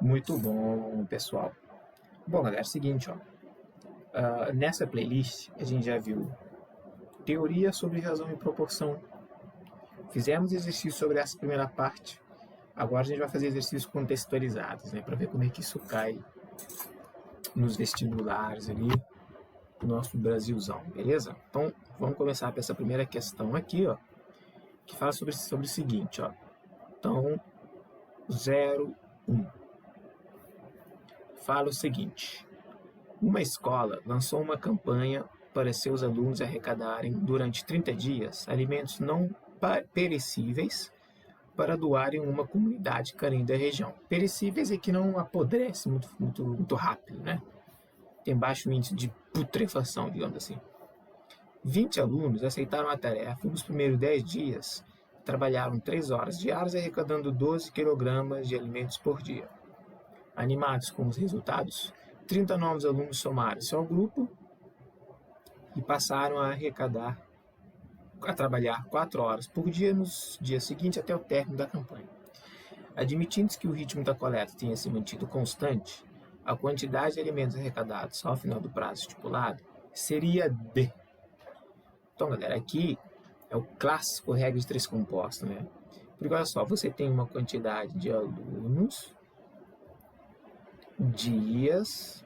Muito bom, pessoal. Bom, galera, é o seguinte, ó. Nessa playlist a gente já viu teoria sobre razão e proporção. Fizemos exercício sobre essa primeira parte. Agora a gente vai fazer exercícios contextualizados, né, para ver como é que isso cai nos vestibulares ali do nosso Brasilzão, beleza? Então, vamos começar com essa primeira questão aqui, ó, que fala sobre o seguinte, ó. Então, 01. Fala o seguinte: uma escola lançou uma campanha para seus alunos arrecadarem durante 30 dias alimentos não perecíveis para doarem em uma comunidade carente da região. Perecíveis é que não apodrece muito rápido, né? Tem baixo índice de putrefação, digamos assim. 20 alunos aceitaram a tarefa e nos primeiros 10 dias trabalharam 3 horas diárias arrecadando 12 quilogramas de alimentos por dia. Animados com os resultados, 30 novos alunos somaram-se ao grupo e passaram a trabalhar 4 horas por dia nos dias seguintes até o término da campanha. Admitindo-se que o ritmo da coleta tenha se mantido constante, a quantidade de alimentos arrecadados ao final do prazo estipulado seria de... Então, galera, aqui é o clássico regra de 3 compostos, né? Porque olha só, você tem uma quantidade de alunos, dias,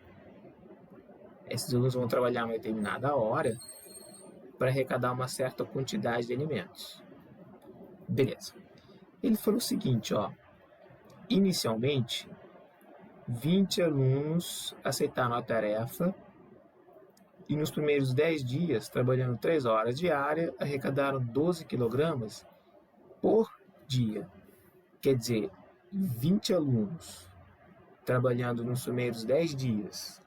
esses alunos vão trabalhar uma determinada hora para arrecadar uma certa quantidade de alimentos. Beleza. Ele falou o seguinte, ó. Inicialmente, 20 alunos aceitaram a tarefa e nos primeiros 10 dias, trabalhando 3 horas diárias, arrecadaram 12 quilogramas por dia. Quer dizer, 20 alunos trabalhando nos primeiros 10 dias,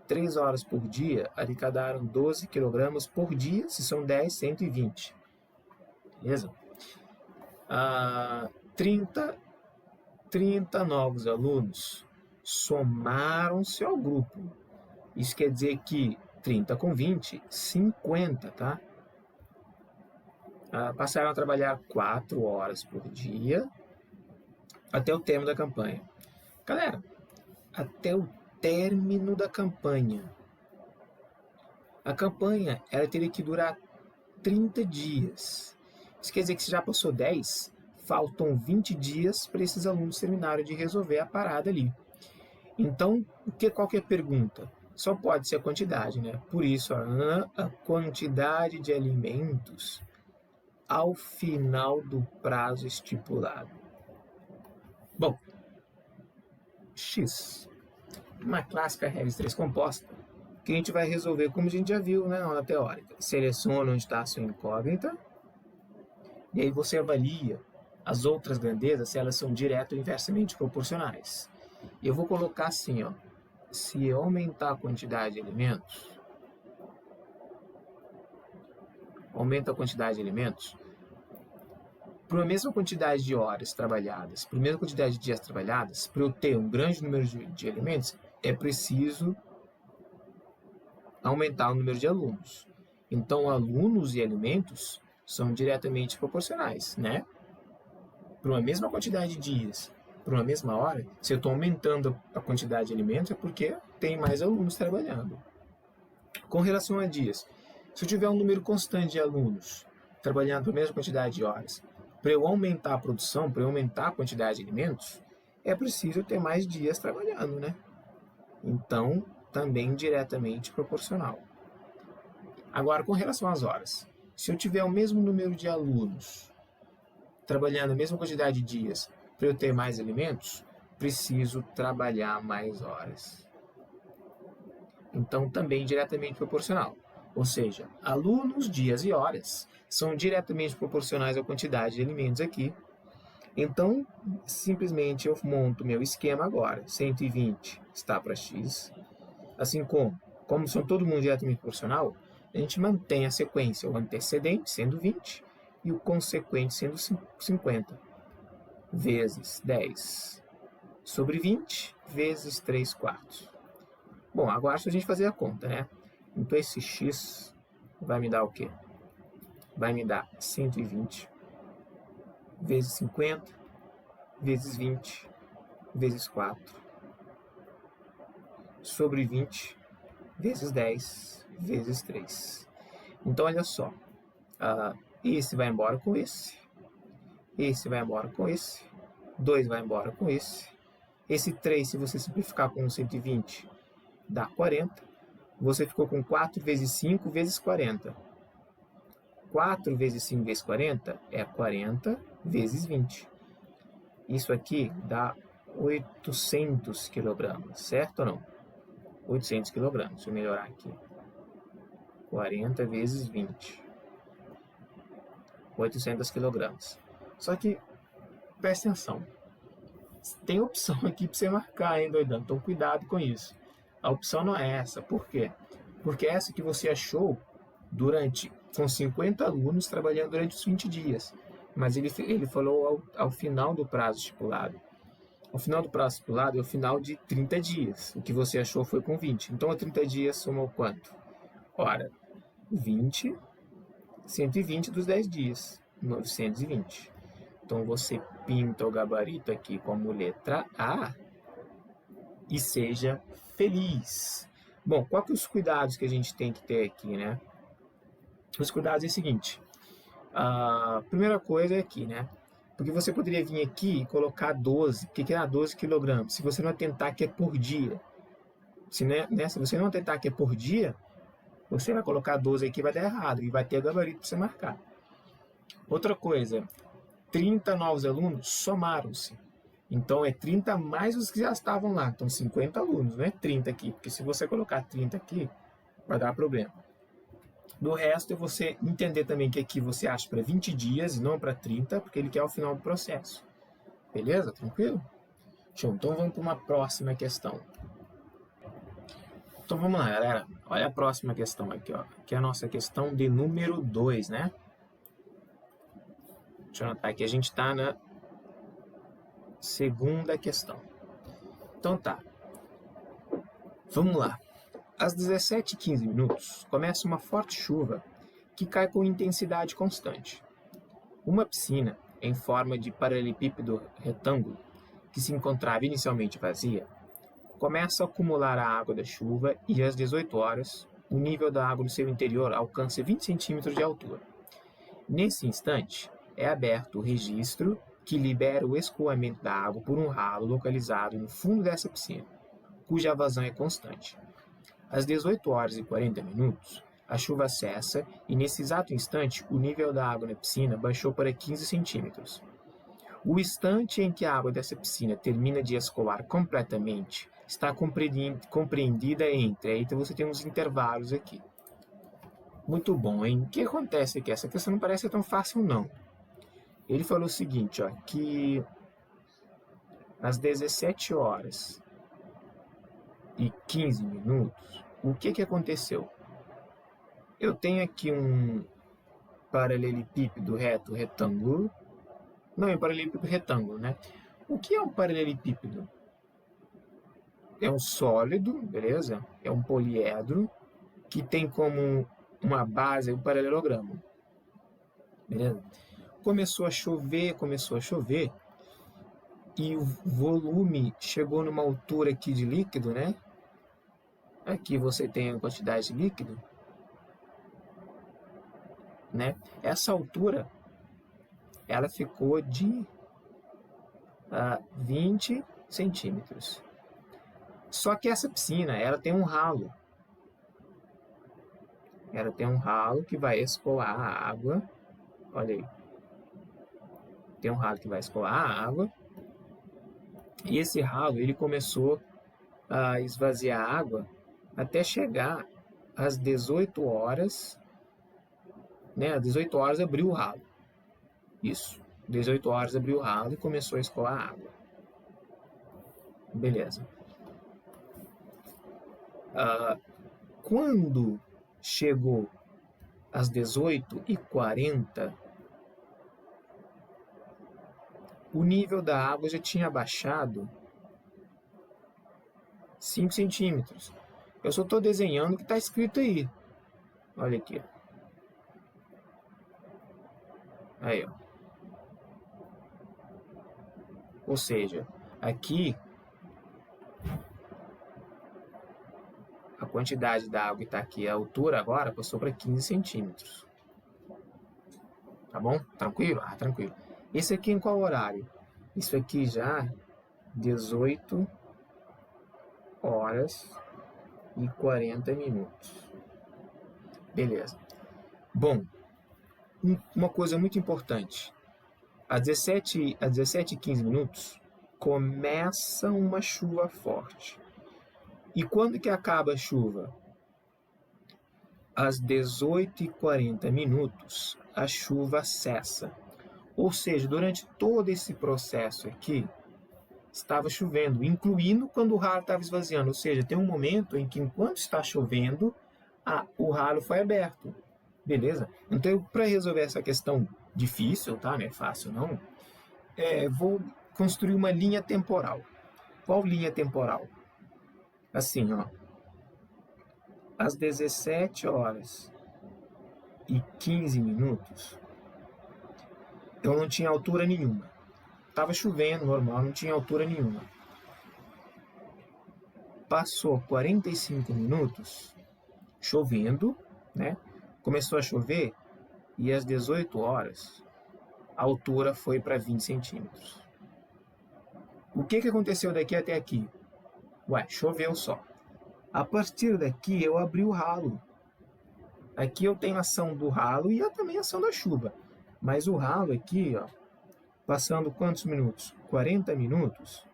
3 horas por dia, arrecadaram 12 quilogramas por dia, se são 10, 120. Beleza? 30 novos alunos somaram-se ao grupo. Isso quer dizer que 30 com 20, 50, tá? Passaram a trabalhar 4 horas por dia até o término da campanha. Galera, até o término da campanha. A campanha ela teria que durar 30 dias. Isso quer dizer que se já passou 10, faltam 20 dias para esses alunos terminarem de resolver a parada ali. Então, qual que é a pergunta? Só pode ser a quantidade, né? Por isso, a quantidade de alimentos ao final do prazo estipulado. Bom, X, uma clássica regra de 3 composta, que a gente vai resolver como a gente já viu, né, na aula teórica. Seleciona onde está a sua incógnita, e aí você avalia as outras grandezas se elas são direto ou inversamente proporcionais. Eu vou colocar assim, ó, se eu aumentar a quantidade de alimentos, para a mesma quantidade de horas trabalhadas, para a mesma quantidade de dias trabalhadas, para eu ter um grande número de alimentos, é preciso aumentar o número de alunos. Então, alunos e alimentos são diretamente proporcionais, né? Para uma mesma quantidade de dias, para uma mesma hora, se eu estou aumentando a quantidade de alimentos, é porque tem mais alunos trabalhando. Com relação a dias, se eu tiver um número constante de alunos trabalhando para a mesma quantidade de horas, para eu aumentar a produção, para eu aumentar a quantidade de alimentos, é preciso ter mais dias trabalhando, né? Então, também diretamente proporcional. Agora, com relação às horas, se eu tiver o mesmo número de alunos trabalhando a mesma quantidade de dias para eu ter mais alimentos, preciso trabalhar mais horas. Então, também diretamente proporcional. Ou seja, alunos, dias e horas são diretamente proporcionais à quantidade de alimentos aqui. Então, simplesmente eu monto meu esquema agora. 120 está para X. Assim como são todo mundo diretamente proporcional, a gente mantém a sequência, o antecedente sendo 20 e o consequente sendo 50, vezes 10 sobre 20, vezes 3 quartos. Bom, agora se a gente fazer a conta, né? Então esse x vai me dar o quê? Vai me dar 120 vezes 50 vezes 20 vezes 4 sobre 20 vezes 10 vezes 3. Então, olha só. Esse vai embora com esse. Esse vai embora com esse. 2 vai embora com esse. Esse 3, se você simplificar com 120, dá 40. Você ficou com 4 vezes 5 vezes 40. 4 vezes 5 vezes 40 é 40 vezes 20. Isso aqui dá 800 quilogramas, certo ou não? 800 quilogramas. Deixa eu melhorar aqui. 40 vezes 20. 800 quilogramas. Só que, presta atenção. Tem opção aqui para você marcar, hein, doidão? Então, cuidado com isso. A opção não é essa. Por quê? Porque é essa que você achou com 50 alunos trabalhando durante os 20 dias. Mas ele falou ao final do prazo estipulado. O final do prazo estipulado é o final de 30 dias. O que você achou foi com 20. Então, a 30 dias somou quanto? Ora, 20, 120 dos 10 dias. 920. Então, você pinta o gabarito aqui como letra A e seja feliz. Bom, qual que é os cuidados que a gente tem que ter aqui, né? Os cuidados é o seguinte. A primeira coisa é aqui, né? Porque você poderia vir aqui e colocar 12. O que é 12 quilogramas? Se você não atentar que é por dia. Se você não atentar que é por dia, você vai colocar 12 aqui e vai dar errado. E vai ter gabarito para você marcar. Outra coisa. 30 novos alunos somaram-se. Então, é 30 mais os que já estavam lá. Então, 50 alunos, não é 30 aqui. Porque se você colocar 30 aqui, vai dar problema. Do resto, é você entender também que aqui você acha para 20 dias e não para 30, porque ele quer o final do processo. Beleza? Tranquilo? Show. Então, vamos para uma próxima questão. Então, vamos lá, galera. Olha a próxima questão aqui, ó. Que é a nossa questão de número 2, né? Deixa eu anotar aqui. A gente está na segunda questão. Então, tá. Vamos lá. Às 17h15 começa uma forte chuva que cai com intensidade constante. Uma piscina, em forma de paralelepípedo retângulo, que se encontrava inicialmente vazia, começa a acumular a água da chuva e às 18 horas, o nível da água no seu interior alcança 20 centímetros de altura. Nesse instante, é aberto o registro que libera o escoamento da água por um ralo localizado no fundo dessa piscina, cuja vazão é constante. Às 18h40, a chuva cessa e, nesse exato instante, o nível da água na piscina baixou para 15 centímetros. O instante em que a água dessa piscina termina de escoar completamente está compreendida entre... Aí você tem uns intervalos aqui. Muito bom, hein? O que acontece aqui? Essa questão não parece tão fácil, não. Ele falou o seguinte, ó, que às 17h15, o que aconteceu? Eu tenho aqui um paralelepípedo retângulo. Não, é um paralelepípedo retângulo, né? O que é um paralelepípedo? É um sólido, beleza? É um poliedro que tem como uma base o paralelogramo. Beleza? Começou a chover, e o volume chegou numa altura aqui de líquido, né? Aqui você tem a quantidade de líquido, né? Essa altura, ela ficou de 20 centímetros. Só que essa piscina, ela tem um ralo. Ela tem um ralo que vai escoar a água. Olha aí. Tem um ralo que vai escoar a água. E esse ralo, ele começou a esvaziar a água até chegar às 18 horas. Né? Às 18 horas abriu o ralo. Isso. 18 horas abriu o ralo e começou a escoar a água. Beleza. Quando chegou às 18h40, o nível da água já tinha baixado 5 centímetros. Eu só estou desenhando o que está escrito aí. Olha aqui. Aí, ó. Ou seja, Aqui, a quantidade da água que está aqui, a altura agora passou para 15 centímetros. Tá bom? Tranquilo? Ah, tranquilo. Esse aqui em qual horário? Isso aqui já 18 horas e 40 minutos. Beleza. Bom, uma coisa muito importante. Às 17h15 minutos, começa uma chuva forte. E quando que acaba a chuva? Às 18h40 minutos, a chuva cessa. Ou seja, durante todo esse processo aqui, estava chovendo, incluindo quando o ralo estava esvaziando. Ou seja, tem um momento em que, enquanto está chovendo, o ralo foi aberto. Beleza? Então, para resolver essa questão difícil, tá? Não é fácil, não. Vou construir uma linha temporal. Qual linha temporal? Assim, ó. Às 17 horas e 15 minutos, eu não tinha altura nenhuma. Estava chovendo, normal, não tinha altura nenhuma. Passou 45 minutos chovendo, né? Começou a chover e às 18 horas a altura foi para 20 centímetros. O que aconteceu daqui até aqui? Choveu só. A partir daqui eu abri o ralo. Aqui eu tenho a ação do ralo e também a ação da chuva. Mas o ralo aqui, ó, passando quantos minutos? 40 minutos,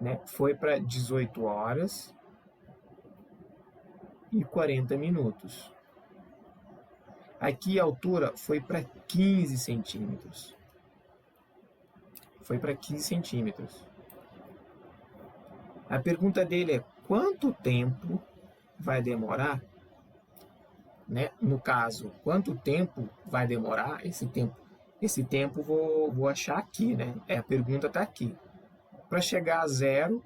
né? Foi para 18 horas e 40 minutos. Aqui a altura foi para 15 centímetros. Foi para 15 centímetros. A pergunta dele é: quanto tempo vai demorar? Né? No caso, quanto tempo vai demorar? Esse tempo vou achar aqui, né? A pergunta está aqui. Para chegar a zero,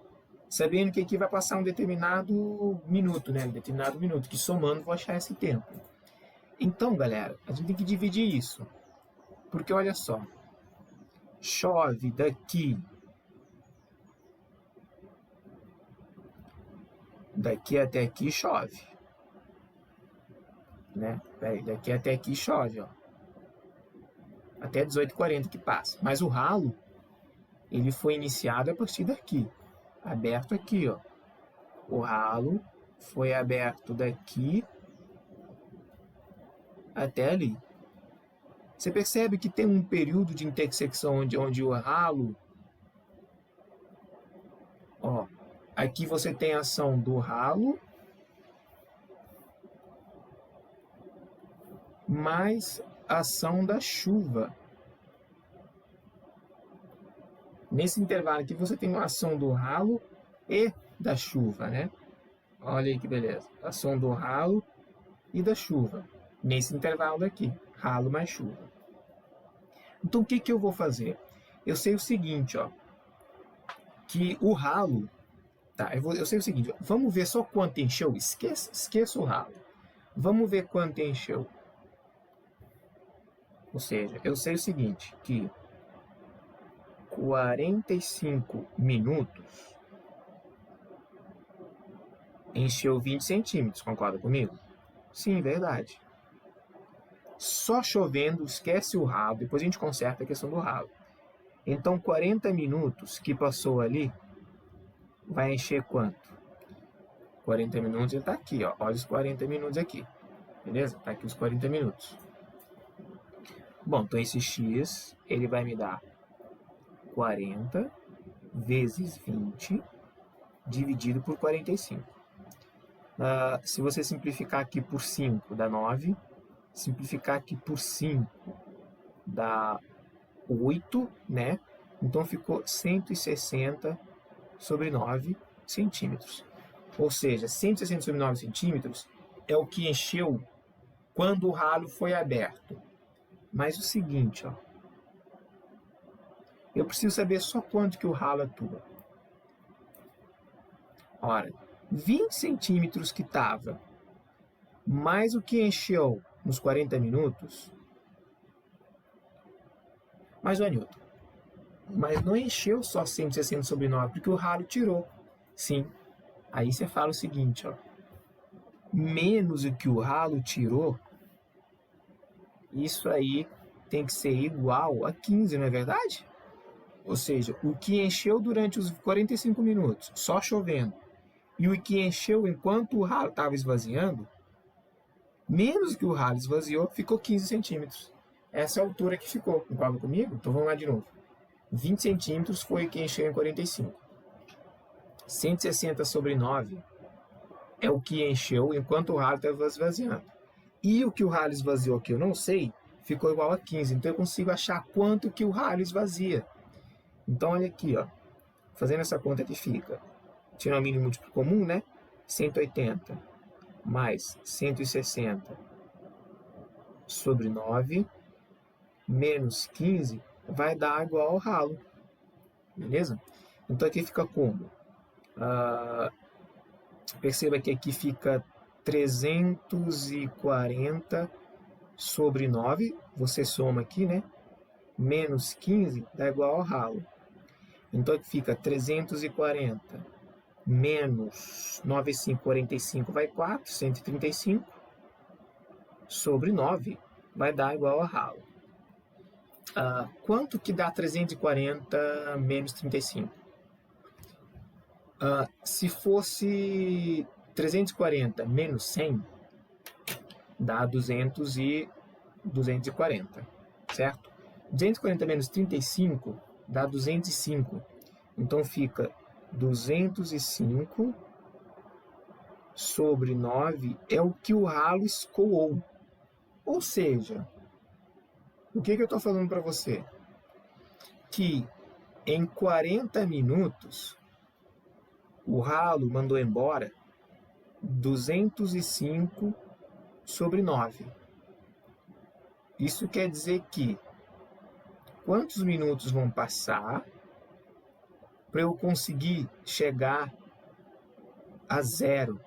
sabendo que aqui vai passar um determinado minuto, né? Um determinado minuto, que somando vou achar esse tempo. Então, galera, a gente tem que dividir isso. Porque olha só, chove daqui até aqui chove, né? Daqui até aqui chove, ó. Até 18h40 que passa. Mas o ralo, ele foi iniciado a partir daqui, aberto aqui, ó. O ralo foi aberto daqui até ali. Você percebe que tem um período de intersecção onde o ralo, ó, aqui você tem a ação do ralo mais a ação da chuva. Nesse intervalo aqui você tem a ação do ralo e da chuva, né? Olha aí que beleza. Ação do ralo e da chuva. Nesse intervalo daqui, ralo mais chuva. Então o que eu vou fazer? Eu sei o seguinte, ó, que o ralo, tá? Eu sei o seguinte, vamos ver só quanto encheu. Esqueça o ralo. Vamos ver quanto encheu. Ou seja, eu sei o seguinte, que 45 minutos encheu 20 centímetros, concorda comigo? Sim, verdade. Só chovendo, esquece o ralo, depois a gente conserta a questão do ralo. Então, 40 minutos que passou ali, vai encher quanto? 40 minutos ele está aqui, ó. Olha os 40 minutos aqui. Beleza? Está aqui os 40 minutos. Bom, então esse x, ele vai me dar 40 vezes 20 dividido por 45. Se você simplificar aqui por 5, dá 9. Simplificar aqui por 5, dá 8, né? Então ficou 160 sobre 9 centímetros. Ou seja, 160 sobre 9 centímetros é o que encheu quando o ralo foi aberto. Mas o seguinte, ó, eu preciso saber só quanto que o ralo atua. Ora, 20 centímetros que estava, mais o que encheu nos 40 minutos. Mas, ô Newton, mas não encheu só 160 sobre 9, porque o ralo tirou. Sim. Aí você fala o seguinte, ó. Menos o que o ralo tirou, isso aí tem que ser igual a 15, não é verdade? Ou seja, o que encheu durante os 45 minutos, só chovendo, e o que encheu enquanto o ralo estava esvaziando, menos que o ralo esvaziou, ficou 15 centímetros. Essa é a altura que ficou. Concorda comigo? Então vamos lá de novo. 20 centímetros foi o que encheu em 45. 160 sobre 9 é o que encheu enquanto o ralo estava esvaziando. E o que o ralo esvaziou, que eu não sei, ficou igual a 15. Então eu consigo achar quanto que o ralo esvazia. Então olha aqui, ó. Fazendo essa conta que fica. Tirar o mínimo múltiplo comum, né? 180 mais 160 sobre 9 menos 15 vai dar igual ao ralo. Beleza? Então aqui fica como? Perceba que aqui fica 340 sobre 9. Você soma aqui, né? Menos 15 dá igual ao ralo. Então aqui fica 340 menos 9, 5, 45 vai 4, 135 sobre 9 vai dar igual ao ralo. Quanto que dá 340 menos 35? Se fosse 340 menos 100, dá 240, certo? 240 menos 35 dá 205. Então fica 205 sobre 9 é o que o ralo escoou. Ou seja, o que eu estou falando para você? Que em 40 minutos o ralo mandou embora 205 sobre 9. Isso quer dizer que quantos minutos vão passar para eu conseguir chegar a zero?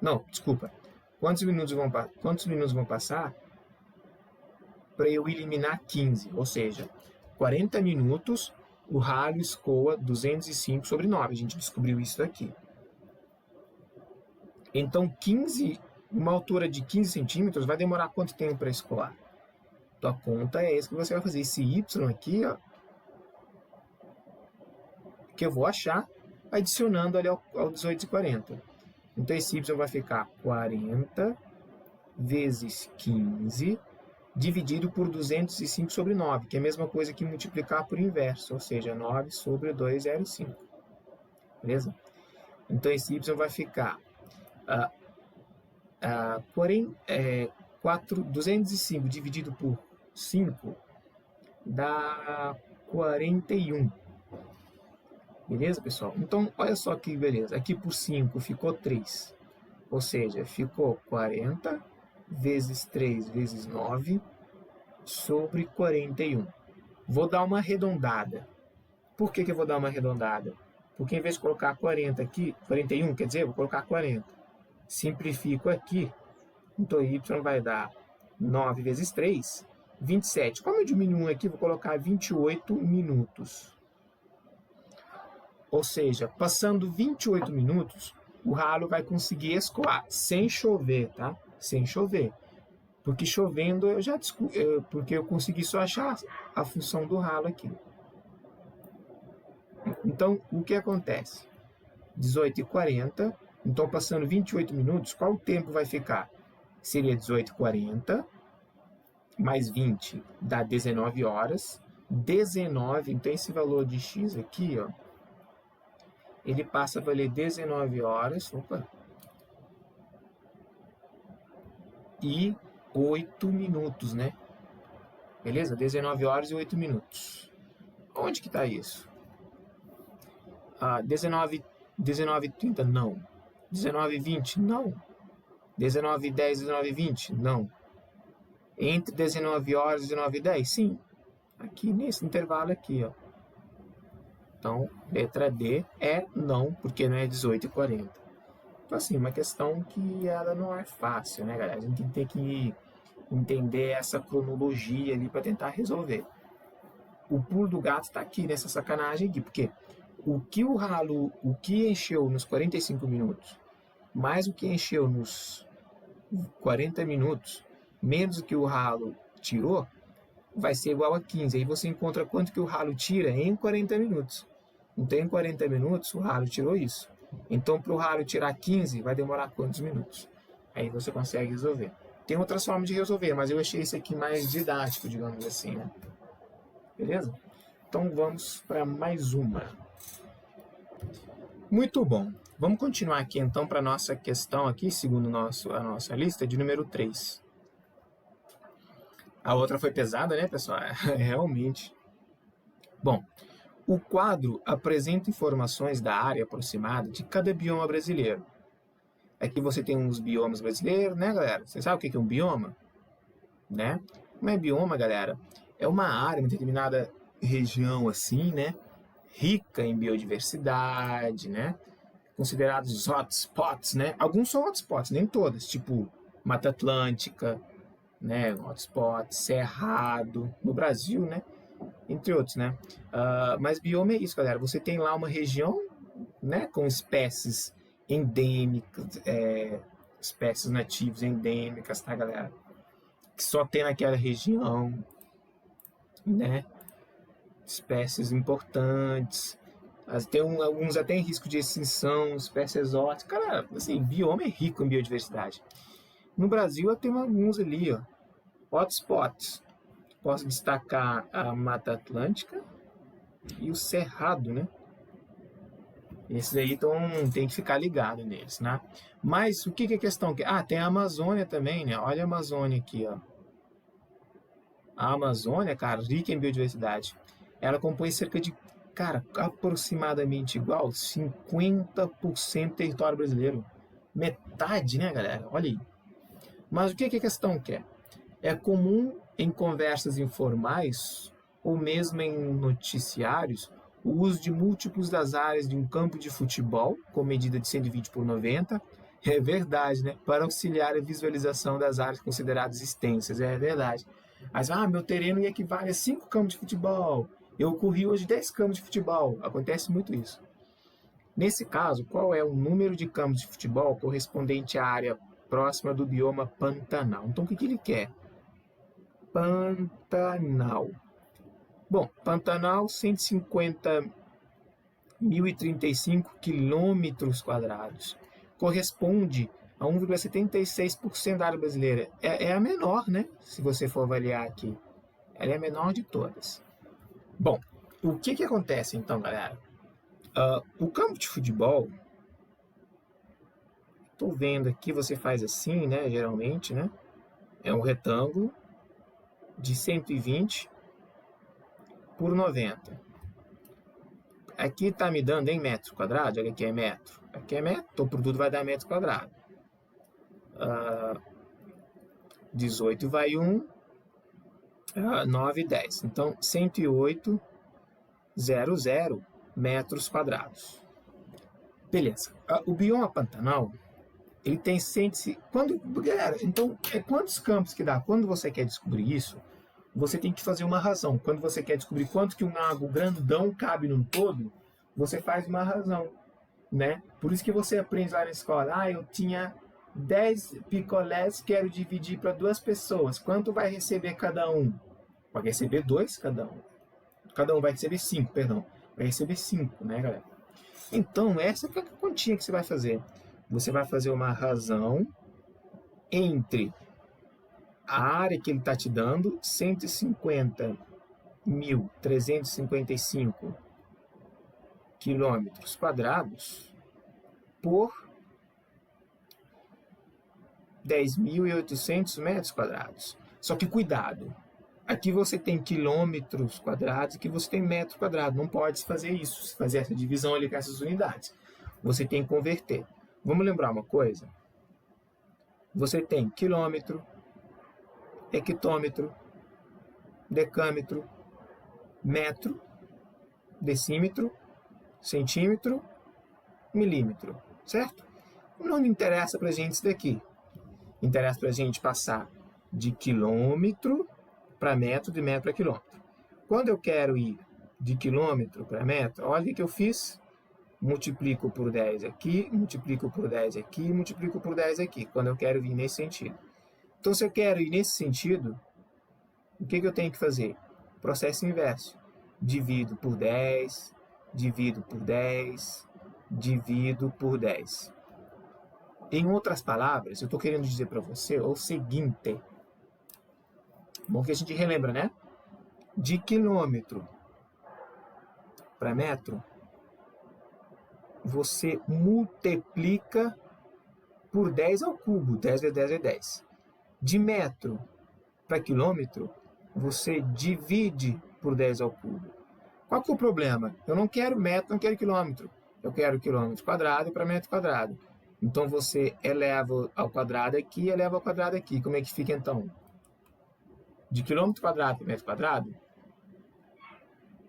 Não, desculpa. Quantos minutos vão passar para eu eliminar 15? Ou seja, 40 minutos o ralo escoa 205 sobre 9. A gente descobriu isso aqui. Então, 15, uma altura de 15 centímetros vai demorar quanto tempo para escoar? Tua conta é essa que você vai fazer. Esse y aqui, ó, que eu vou achar adicionando ali ao 18,40. Então, esse y vai ficar 40 vezes 15 dividido por 205 sobre 9, que é a mesma coisa que multiplicar por inverso, ou seja, 9 sobre 205. Beleza? Então, esse y vai ficar 205 dividido por 5 dá 41. Beleza, pessoal? Então, olha só que beleza. Aqui por 5 ficou 3. Ou seja, ficou 40 vezes 3 vezes 9 sobre 41. Vou dar uma arredondada. Por que eu vou dar uma arredondada? Porque em vez de colocar 40 aqui, 41, quer dizer, vou colocar 40. Simplifico aqui. Então, y vai dar 9 vezes 3, 27. Como eu diminuo aqui, vou colocar 28 minutos. Ou seja, passando 28 minutos, o ralo vai conseguir escoar, sem chover, tá? Sem chover. Porque chovendo, porque eu consegui só achar a função do ralo aqui. Então, o que acontece? 18h40, então passando 28 minutos, qual o tempo vai ficar? Seria 18h40, mais 20 dá 19 horas. 19, então esse valor de x aqui, ó, ele passa a valer 19 horas, e 8 minutos, né? Beleza? 19 horas e 8 minutos. Onde que está isso? 19h30, não. 19h20, não. 19h10, 19h20, não. Entre 19 horas e 19h10, sim. Aqui nesse intervalo aqui, ó. Então, letra D é não, porque não é 18h40. Então, assim, uma questão que ela não é fácil, né, galera? A gente tem que entender essa cronologia ali para tentar resolver. o pulo do gato está aqui, nessa sacanagem aqui, porque o que encheu nos 45 minutos, mais o que encheu nos 40 minutos, menos o que o ralo tirou, vai ser igual a 15. Aí você encontra quanto que o ralo tira em 40 minutos. Então, em 40 minutos, o ralo tirou isso. Então, para o ralo tirar 15, vai demorar quantos minutos? Aí você consegue resolver. Tem outras formas de resolver, mas eu achei esse aqui mais didático, digamos assim, né? Beleza? Então, vamos para mais uma. Muito bom. Vamos continuar aqui, então, para a nossa questão aqui, segundo a nossa lista, de número 3. A outra foi pesada, né, pessoal? Realmente. Bom, o quadro apresenta informações da área aproximada de cada bioma brasileiro. Aqui você tem uns biomas brasileiros, né, galera? Você sabe o que é um bioma? Né? Como é bioma, galera? É uma área, uma determinada região assim, né? Rica em biodiversidade, né? Considerados hotspots, né? Alguns são hotspots, nem todas, tipo Mata Atlântica, né? Hotspot, Cerrado, no Brasil, né? Entre outros, né? Mas bioma é isso, galera. Você tem lá uma região, né? Com espécies endêmicas, espécies nativas endêmicas, tá, galera? Que só tem naquela região, né? Espécies importantes. Tem alguns até em risco de extinção, espécies exóticas. Cara, assim, bioma é rico em biodiversidade. No Brasil, eu tenho alguns ali, ó. Hotspots. Posso destacar a Mata Atlântica e o Cerrado, né? Esses aí tem que ficar ligado neles, né? Mas o que é a questão? Tem a Amazônia também, né? Olha a Amazônia aqui, ó. A Amazônia, cara, rica em biodiversidade. Ela compõe cerca de, cara, aproximadamente igual 50% do território brasileiro. Metade, né, galera? Olha aí. Mas o que é a questão que é? É comum em conversas informais ou mesmo em noticiários o uso de múltiplos das áreas de um campo de futebol, com medida de 120 por 90, é verdade, né? Para auxiliar a visualização das áreas consideradas extensas, é verdade. Mas, meu terreno equivale a 5 campos de futebol, eu corri hoje 10 campos de futebol, acontece muito isso. Nesse caso, qual é o número de campos de futebol correspondente à área próxima do bioma Pantanal? Então, o que ele quer? Pantanal. Bom, Pantanal, 150.035 quilômetros quadrados. Corresponde a 1,76% da área brasileira. É a menor, né? Se você for avaliar aqui. Ela é a menor de todas. Bom, o que acontece então, galera? O campo de futebol, estou vendo aqui, você faz assim, né? Geralmente, né? É um retângulo de 120 por 90. Aqui está me dando em metro quadrado, olha aqui é metro. Aqui é metro, então por tudo vai dar metro quadrado. 18 vai 1, 9 e 10. Então 108,00 metros quadrados. Beleza. O bioma Pantanal, ele tem 100... Galera, então, quantos campos que dá? Quando você quer descobrir isso, você tem que fazer uma razão. Quando você quer descobrir quanto que um lago grandão cabe num todo, você faz uma razão, né? Por isso que você aprende lá na escola. Eu tinha 10 picolés, quero dividir para 2 pessoas. Quanto vai receber cada um? Vai receber 2 cada um. Cada um vai receber 5, perdão. Vai receber 5, né, galera? Então, essa é a continha que você vai fazer. Você vai fazer uma razão entre a área que ele está te dando, 150.355 quilômetros quadrados, por 10.800 metros quadrados. Só que cuidado, aqui você tem quilômetros quadrados e aqui você tem metro quadrado. Não pode fazer isso, fazer essa divisão ali com essas unidades. Você tem que converter. Vamos lembrar uma coisa? Você tem quilômetro, hectômetro, decâmetro, metro, decímetro, centímetro, milímetro, certo? Não interessa pra gente isso daqui. Interessa pra gente passar de quilômetro para metro, de metro para quilômetro. quando eu quero ir de quilômetro para metro, olha o que eu fiz. Multiplico por 10 aqui, multiplico por 10 aqui, multiplico por 10 aqui, quando eu quero vir nesse sentido. Então, se eu quero ir nesse sentido, o que eu tenho que fazer? Processo inverso. Divido por 10, divido por 10, divido por 10. Em outras palavras, eu estou querendo dizer para você o seguinte. Bom que a gente relembra, né? De quilômetro para metro, você multiplica por 10 ao cubo. 10 vezes 10 é 10. De metro para quilômetro, você divide por 10 ao cubo. Qual que é o problema? Eu não quero metro, não quero quilômetro. Eu quero quilômetro quadrado para metro quadrado. Então, você eleva ao quadrado aqui e eleva ao quadrado aqui. Como é que fica, então? De quilômetro quadrado para metro quadrado,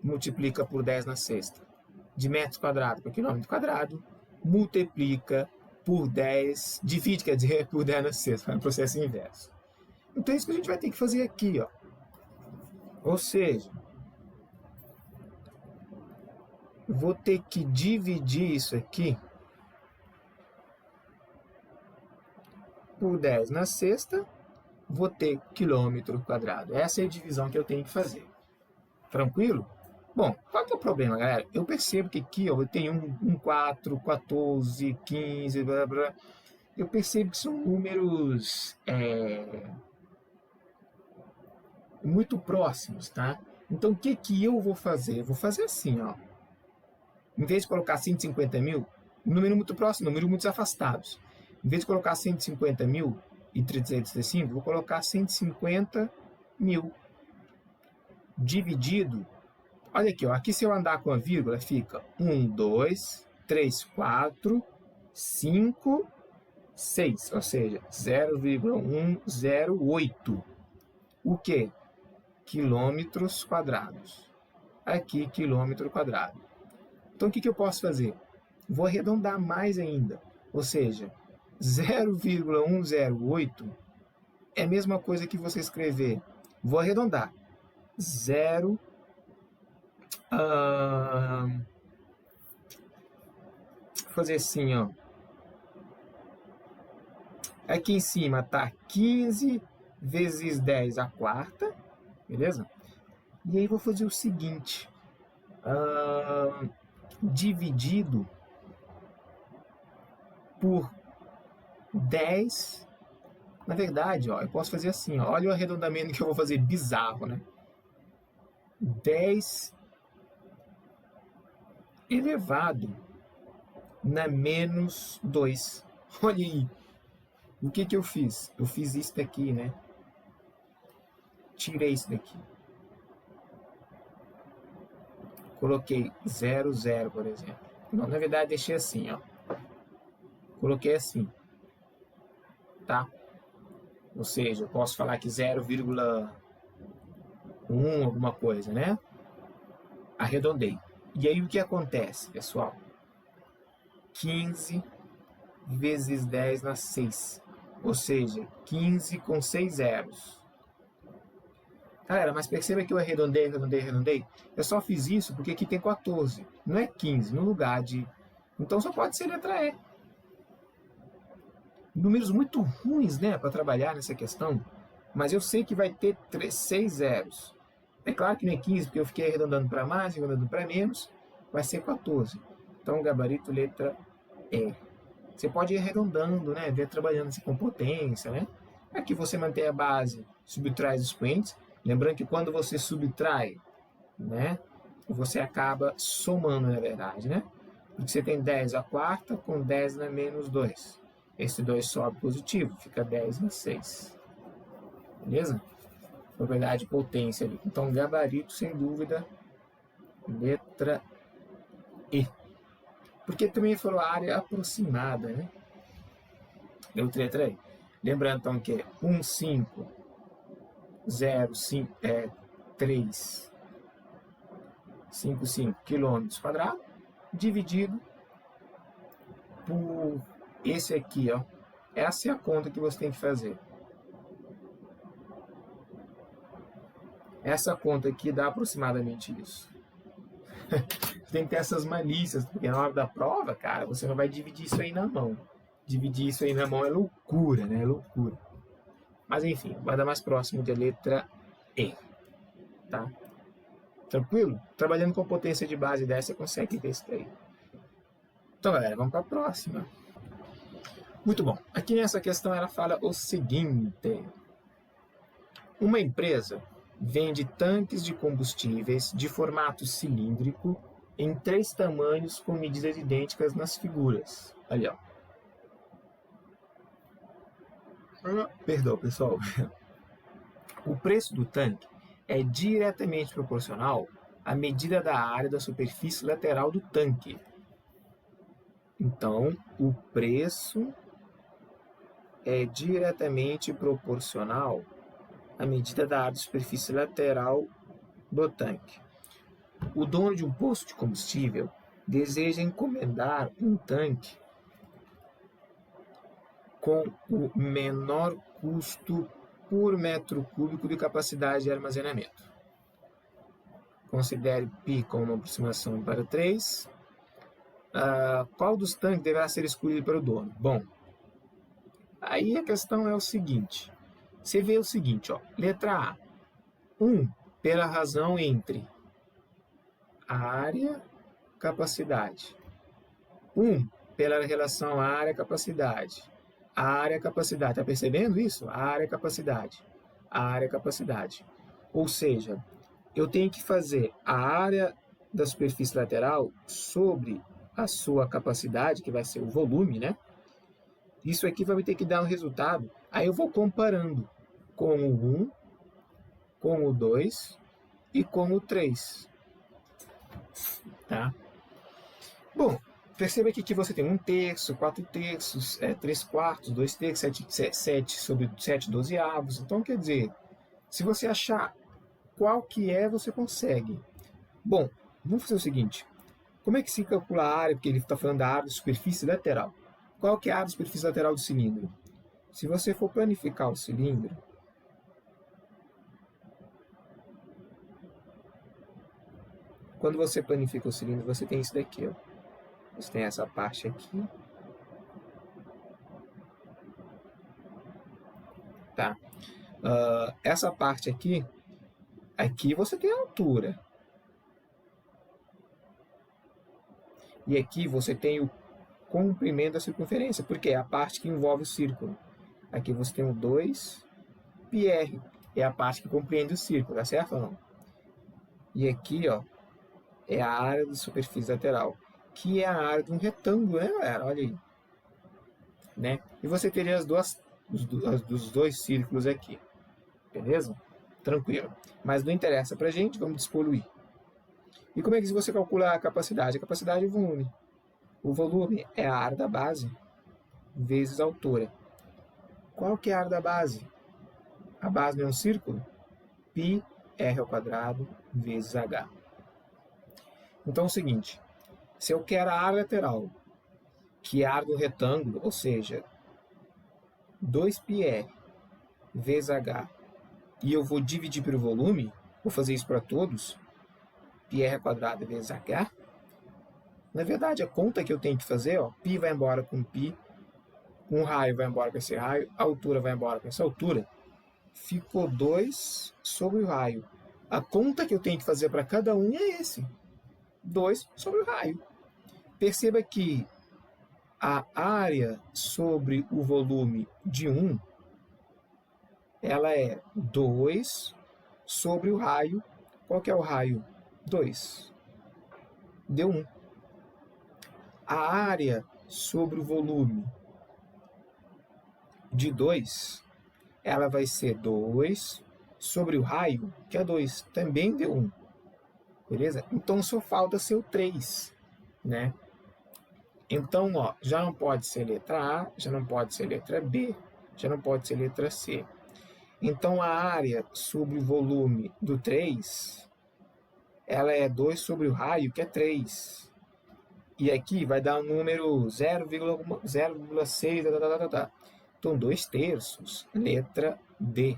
multiplica por 10 na sexta. De metro quadrado para quilômetro quadrado, multiplica por 10, divide, quer dizer, por 10 na sexta, é um processo inverso. Então é isso que a gente vai ter que fazer aqui, ó. Ou seja, vou ter que dividir isso aqui por 10 na sexta, vou ter quilômetro quadrado. Essa é a divisão que eu tenho que fazer. Tranquilo? Bom, qual que é o problema, galera? Eu percebo que aqui ó, eu tenho um 4, 14, 15, blá, blá. Eu percebo que são números muito próximos, tá? Então, o que eu vou fazer? Eu vou fazer assim, ó. Em vez de colocar 150 mil, número muito próximo, números muito afastados. Em vez de colocar 150 mil e 365, vou colocar 150 mil dividido. Olha aqui, ó. Aqui se eu andar com a vírgula, fica 1, 2, 3, 4, 5, 6. Ou seja, 0,108. O quê? Quilômetros quadrados. Aqui, quilômetro quadrado. Então, o que eu posso fazer? Vou arredondar mais ainda. Ou seja, 0,108 é a mesma coisa que você escrever. Vou arredondar. 0. Fazer assim, ó. Aqui em cima está 15 vezes 10 a quarta. Beleza? E aí vou fazer o seguinte. Dividido por 10. Na verdade, ó, eu posso fazer assim, ó, olha o arredondamento que eu vou fazer bizarro, né? 10 elevado na menos 2. Olha aí. O que eu fiz? Eu fiz isso daqui, né? Tirei isso daqui. Coloquei 0, 0, por exemplo. Não, na verdade, deixei assim, ó. Coloquei assim. Tá? Ou seja, eu posso falar que 0,1 alguma coisa, né? Arredondei. E aí o que acontece, pessoal? 15 vezes 10 na 6. Ou seja, 15 com 6 zeros. Galera, mas perceba que eu arredondei. Eu só fiz isso porque aqui tem 14. Não é 15, no lugar de... Então só pode ser letra E. Números muito ruins, né, para trabalhar nessa questão. Mas eu sei que vai ter 6 zeros. É claro que não é 15, porque eu fiquei arredondando para mais, arredondando para menos. Vai ser 14. Então, gabarito letra E. Você pode ir arredondando, né, trabalhando assim com potência, né? Aqui você mantém a base, subtrai os expoentes. Lembrando que quando você subtrai, né, você acaba somando, na verdade, né? Porque você tem 10 a quarta com 10 na menos 2. Esse 2 sobe positivo, fica 10 na 6. Beleza? Propriedade potência ali. Então, gabarito, sem dúvida, letra E. Porque também falou área aproximada, né? Deu letra E. Lembrando, então, que é 1, 5, 0, 5, 3, 5, 5 quilômetros quadrados, dividido por esse aqui, ó. Essa é a conta que você tem que fazer. Essa conta aqui dá aproximadamente isso. Tem que ter essas malícias, porque na hora da prova, cara, você não vai dividir isso aí na mão. Dividir isso aí na mão é loucura, né? É loucura. Mas enfim, vai dar mais próximo de letra E. Tá? Tranquilo? Trabalhando com potência de base 10, você consegue ter isso daí. Então, galera, vamos para a próxima. Muito bom. Aqui nessa questão ela fala o seguinte. Uma empresa vende tanques de combustíveis de formato cilíndrico em 3 tamanhos com medidas idênticas nas figuras. Ali, ó. Perdão, pessoal. O preço do tanque é diretamente proporcional à medida da área da superfície lateral do tanque. Então, o preço é diretamente proporcional à medida da área da superfície lateral do tanque. O dono de um posto de combustível deseja encomendar um tanque com o menor custo por metro cúbico de capacidade de armazenamento. Considere π como uma aproximação para 3. Qual dos tanques deverá ser escolhido para o dono? Bom, aí a questão é o seguinte. Você vê o seguinte, ó, letra A. 1, pela razão entre área e capacidade. 1, pela relação área-capacidade. Área-capacidade. Está percebendo isso? Área-capacidade. Área-capacidade. Ou seja, eu tenho que fazer a área da superfície lateral sobre a sua capacidade, que vai ser o volume, né? Isso aqui vai ter que dar um resultado. Aí eu vou comparando com o 1, com o 2 e com o 3. Tá? Bom, perceba que aqui você tem 1/3, 4/3, 3/4, 2/3, 7 sobre 7/12. Então, quer dizer, se você achar qual que é, você consegue. Bom, vamos fazer o seguinte. Como é que se calcula a área? Porque ele está falando da área de superfície lateral. Qual que é a área de superfície lateral do cilindro? Se você for planificar o cilindro, quando você planifica o cilindro, você tem isso daqui, ó. Você tem essa parte aqui. Tá? Essa parte aqui você tem a altura. E aqui você tem o comprimento da circunferência, porque é a parte que envolve o círculo. Aqui você tem o 2πr, é a parte que compreende o círculo, tá certo ou não? E aqui, ó, é a área da superfície lateral, que é a área de um retângulo, né, galera? Olha aí. Né? E você teria os dois círculos aqui. Beleza? Tranquilo. Mas não interessa pra gente, vamos despoluir. E como é que você calcula a capacidade? A capacidade é o volume. O volume é a área da base vezes a altura. Qual que é a área da base? A base não é um círculo? πr² vezes h. Então é o seguinte, se eu quero a área lateral, que é a área do retângulo, ou seja, 2πr vezes h, e eu vou dividir pelo volume, vou fazer isso para todos, πr² vezes h, na verdade a conta que eu tenho que fazer, ó, π vai embora com π, um raio vai embora com esse raio, a altura vai embora com essa altura, ficou 2 sobre o raio. A conta que eu tenho que fazer para cada um é esse, 2 sobre o raio. Perceba que a área sobre o volume de 1, ela é 2 sobre o raio. Qual que é o raio? 2. Deu 1. A área sobre o volume de 2, ela vai ser 2 sobre o raio, que é 2. Também deu 1. Beleza? Então só falta ser o 3, né? Então, ó, já não pode ser letra A, já não pode ser letra B, já não pode ser letra C. Então, a área sobre o volume do 3, ela é 2 sobre o raio, que é 3. E aqui vai dar um número 0,6, Então, 2/3, letra D.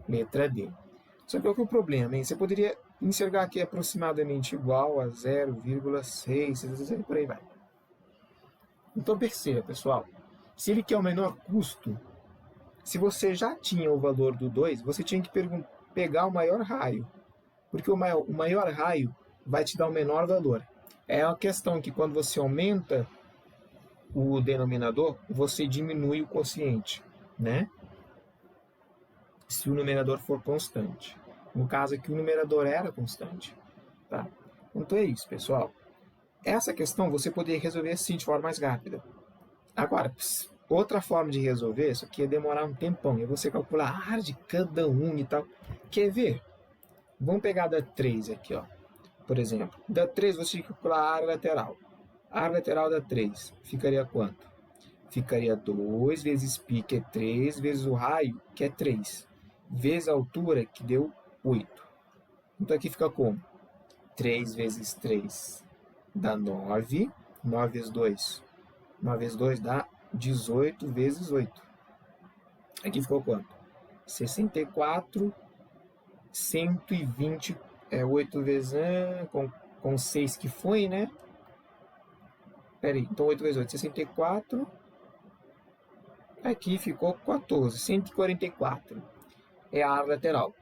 Letra D. Só que qual que é o problema, hein? Você poderia enxergar aqui aproximadamente igual a 0,6, por aí vai. Então perceba, pessoal, se ele quer o menor custo, se você já tinha o valor do 2, você tinha que pegar o maior raio, porque o maior raio vai te dar o menor valor. É uma questão que quando você aumenta o denominador, você diminui o quociente, né? Se o numerador for constante. No caso aqui, o numerador era constante. Tá? Então é isso, pessoal. Essa questão você poderia resolver assim, de forma mais rápida. Agora, outra forma de resolver, isso aqui ia demorar um tempão. É você calcular a área de cada um e tal. Quer ver? Vamos pegar da 3 aqui, ó. Por exemplo. Da 3 você tem que calcular a área lateral. A área lateral da 3 ficaria quanto? Ficaria 2 vezes π, que é 3, vezes o raio, que é 3. Vezes a altura, que deu 8. Então aqui fica como? 3 vezes 3 dá 9. 9 vezes 2. 9 vezes 2 dá 18 vezes 8. Aqui ficou quanto? 64. 120. 8 vezes 1, com 6 que foi, né? Peraí, então 8 vezes 8, 64. Aqui ficou 14. 144 é a área lateral.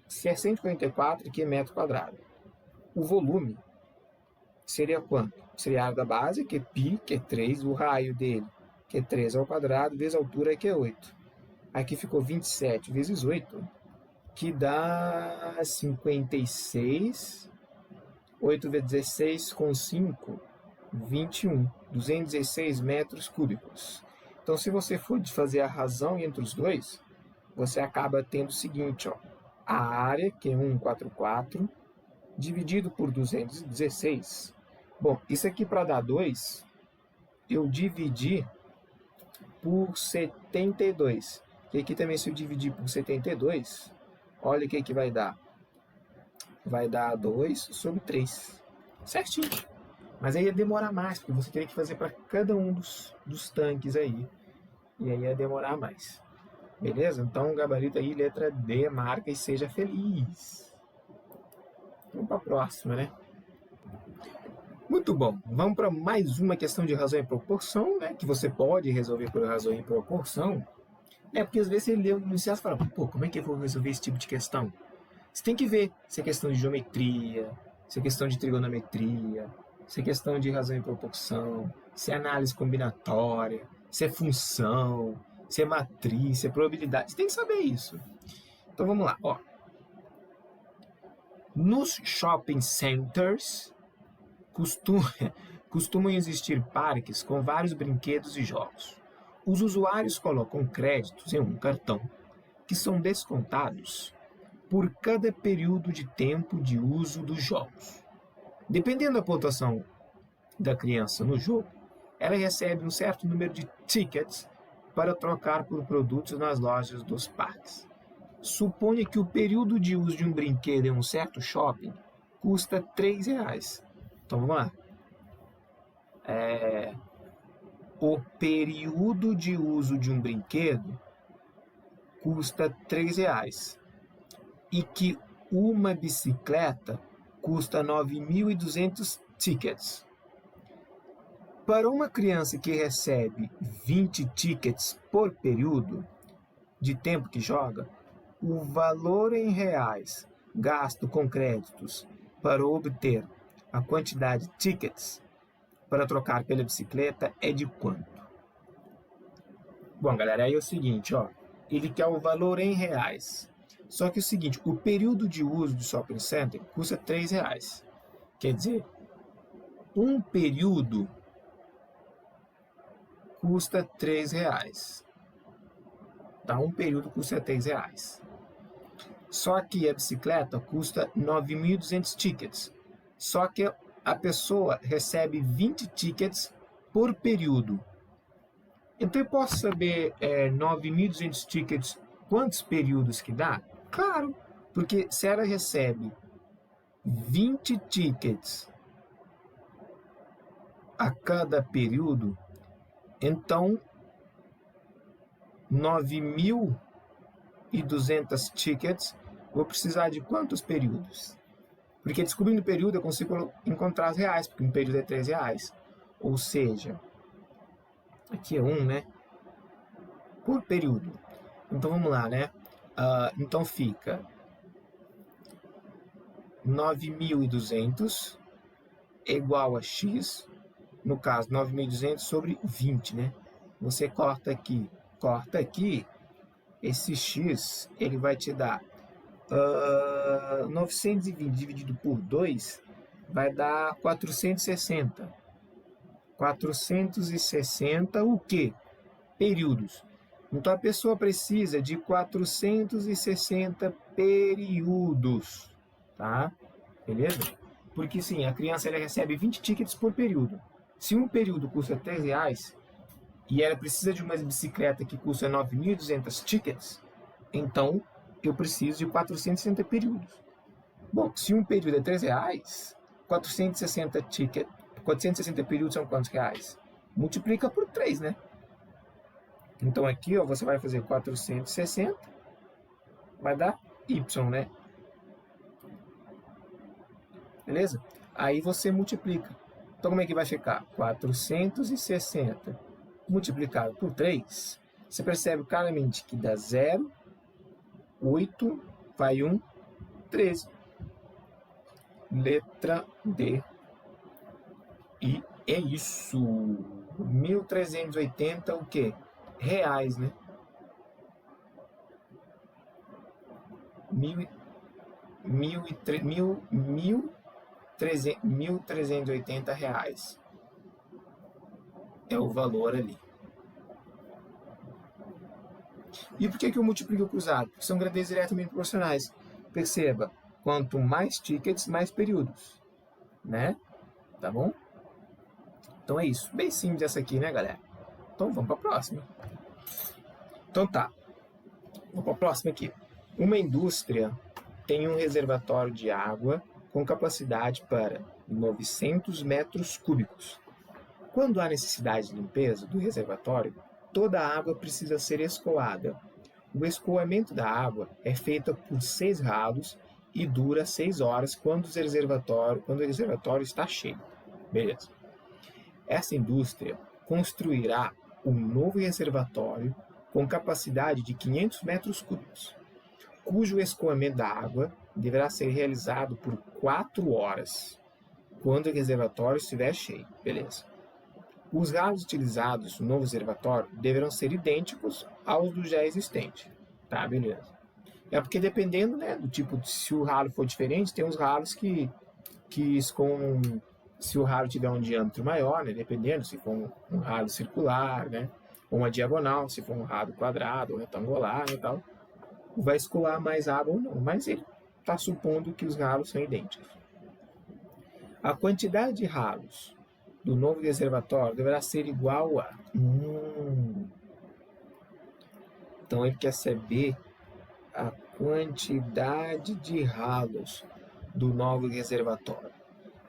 Se é 144, aqui é metro quadrado. O volume seria quanto? Seria a área da base, que é π, que é 3, o raio dele, que é 3 ao quadrado, vezes a altura, que é 8. Aqui ficou 27 vezes 8, que dá 56. 8 vezes 16 com 5, 21. 216 metros cúbicos. Então, se você for fazer a razão entre os dois, você acaba tendo o seguinte, ó. A área, que é 144, dividido por 216. Bom, isso aqui para dar 2, eu dividi por 72. E aqui também, se eu dividir por 72, olha o que vai dar. Vai dar 2 sobre 3. Certinho. Mas aí ia demorar mais, porque você teria que fazer para cada um dos tanques aí. E aí ia demorar mais. Beleza? Então, gabarito aí, letra D, marca e seja feliz. Vamos para a próxima, né? Muito bom. Vamos para mais uma questão de razão e proporção, né? Que você pode resolver por razão e proporção. Porque às vezes você lê o enunciado e fala, pô, como é que eu vou resolver esse tipo de questão? Você tem que ver se é questão de geometria, se é questão de trigonometria, se é questão de razão e proporção, se é análise combinatória, se é função, se é matriz, se é probabilidade. Você tem que saber isso. Então vamos lá. Ó. Nos shopping centers costumam existir parques com vários brinquedos e jogos. Os usuários colocam créditos em um cartão que são descontados por cada período de tempo de uso dos jogos. Dependendo da pontuação da criança no jogo, ela recebe um certo número de tickets para trocar por produtos nas lojas dos parques. Suponha que o período de uso de um brinquedo em um certo shopping custa R$3. Então vamos lá. O período de uso de um brinquedo custa R$3. E que uma bicicleta custa 9.200 tickets. Para uma criança que recebe 20 tickets por período de tempo que joga, o valor em reais gasto com créditos para obter a quantidade de tickets para trocar pela bicicleta é de quanto? Bom, galera, aí é o seguinte, ó. Ele quer o valor em reais. Só que é o seguinte, o período de uso do shopping center custa R$3. Quer dizer, um período custa R$3. Tá? Um período custa R$3. Só que a bicicleta custa 9.200 tickets. Só que a pessoa recebe 20 tickets por período. Então eu posso saber 9.200 tickets, quantos períodos que dá? Claro, porque se ela recebe 20 tickets a cada período, então 9.200 tickets vou precisar de quantos períodos? Porque descobrindo o período eu consigo encontrar os reais, porque um período é R$3. Ou seja, aqui é 1, né? Por período. Então vamos lá, né? Então fica 9.200 igual a x, no caso 9.200 sobre 20, né? Você corta aqui, esse x ele vai te dar 920 dividido por 2 vai dar 460. 460 o quê? Períodos. Então a pessoa precisa de 460 períodos, tá? Beleza? Porque sim, a criança ela recebe 20 tickets por período. Se um período custa R$3 e ela precisa de uma bicicleta que custa 9.200 tickets, então eu preciso de 460 períodos. Bom, se um período é R$3, 460 períodos são quantos reais? Multiplica por 3, né? Então aqui, ó, você vai fazer 460, vai dar y, né? Beleza? Aí você multiplica. Então como é que vai ficar? 460 multiplicado por 3, você percebe claramente que dá 0, 8, vai 1, 13. Letra D. E é isso. 1.380 o quê? Reais, né? 1.380 reais. É o valor ali. E por que eu multiplico cruzado? Porque são grandezas diretamente proporcionais. Perceba, quanto mais tickets, mais períodos, né? Tá bom? Então é isso. Bem simples essa aqui, né, galera? Então vamos para a próxima. Então tá. Vamos para a próxima aqui. Uma indústria tem um reservatório de água com capacidade para 900 metros cúbicos. Quando há necessidade de limpeza do reservatório, toda a água precisa ser escoada. O escoamento da água é feito por 6 ralos e dura 6 horas quando o reservatório está cheio. Beleza. Essa indústria construirá um novo reservatório com capacidade de 500 metros cúbicos, cujo escoamento da água deverá ser realizado por 4 horas, quando o reservatório estiver cheio. Beleza. Os ralos utilizados no novo reservatório deverão ser idênticos aos do já existente. Tá, beleza. É porque dependendo, né, do tipo, se o ralo for diferente, tem uns ralos que escoam, se o ralo tiver um diâmetro maior, né, dependendo, se for um ralo circular, né, ou uma diagonal, se for um ralo quadrado ou retangular e tal, vai escoar mais água ou não, mas ele está supondo que os ralos são idênticos. A quantidade de ralos do novo reservatório deverá ser igual a... Então ele quer saber a quantidade de ralos do novo reservatório.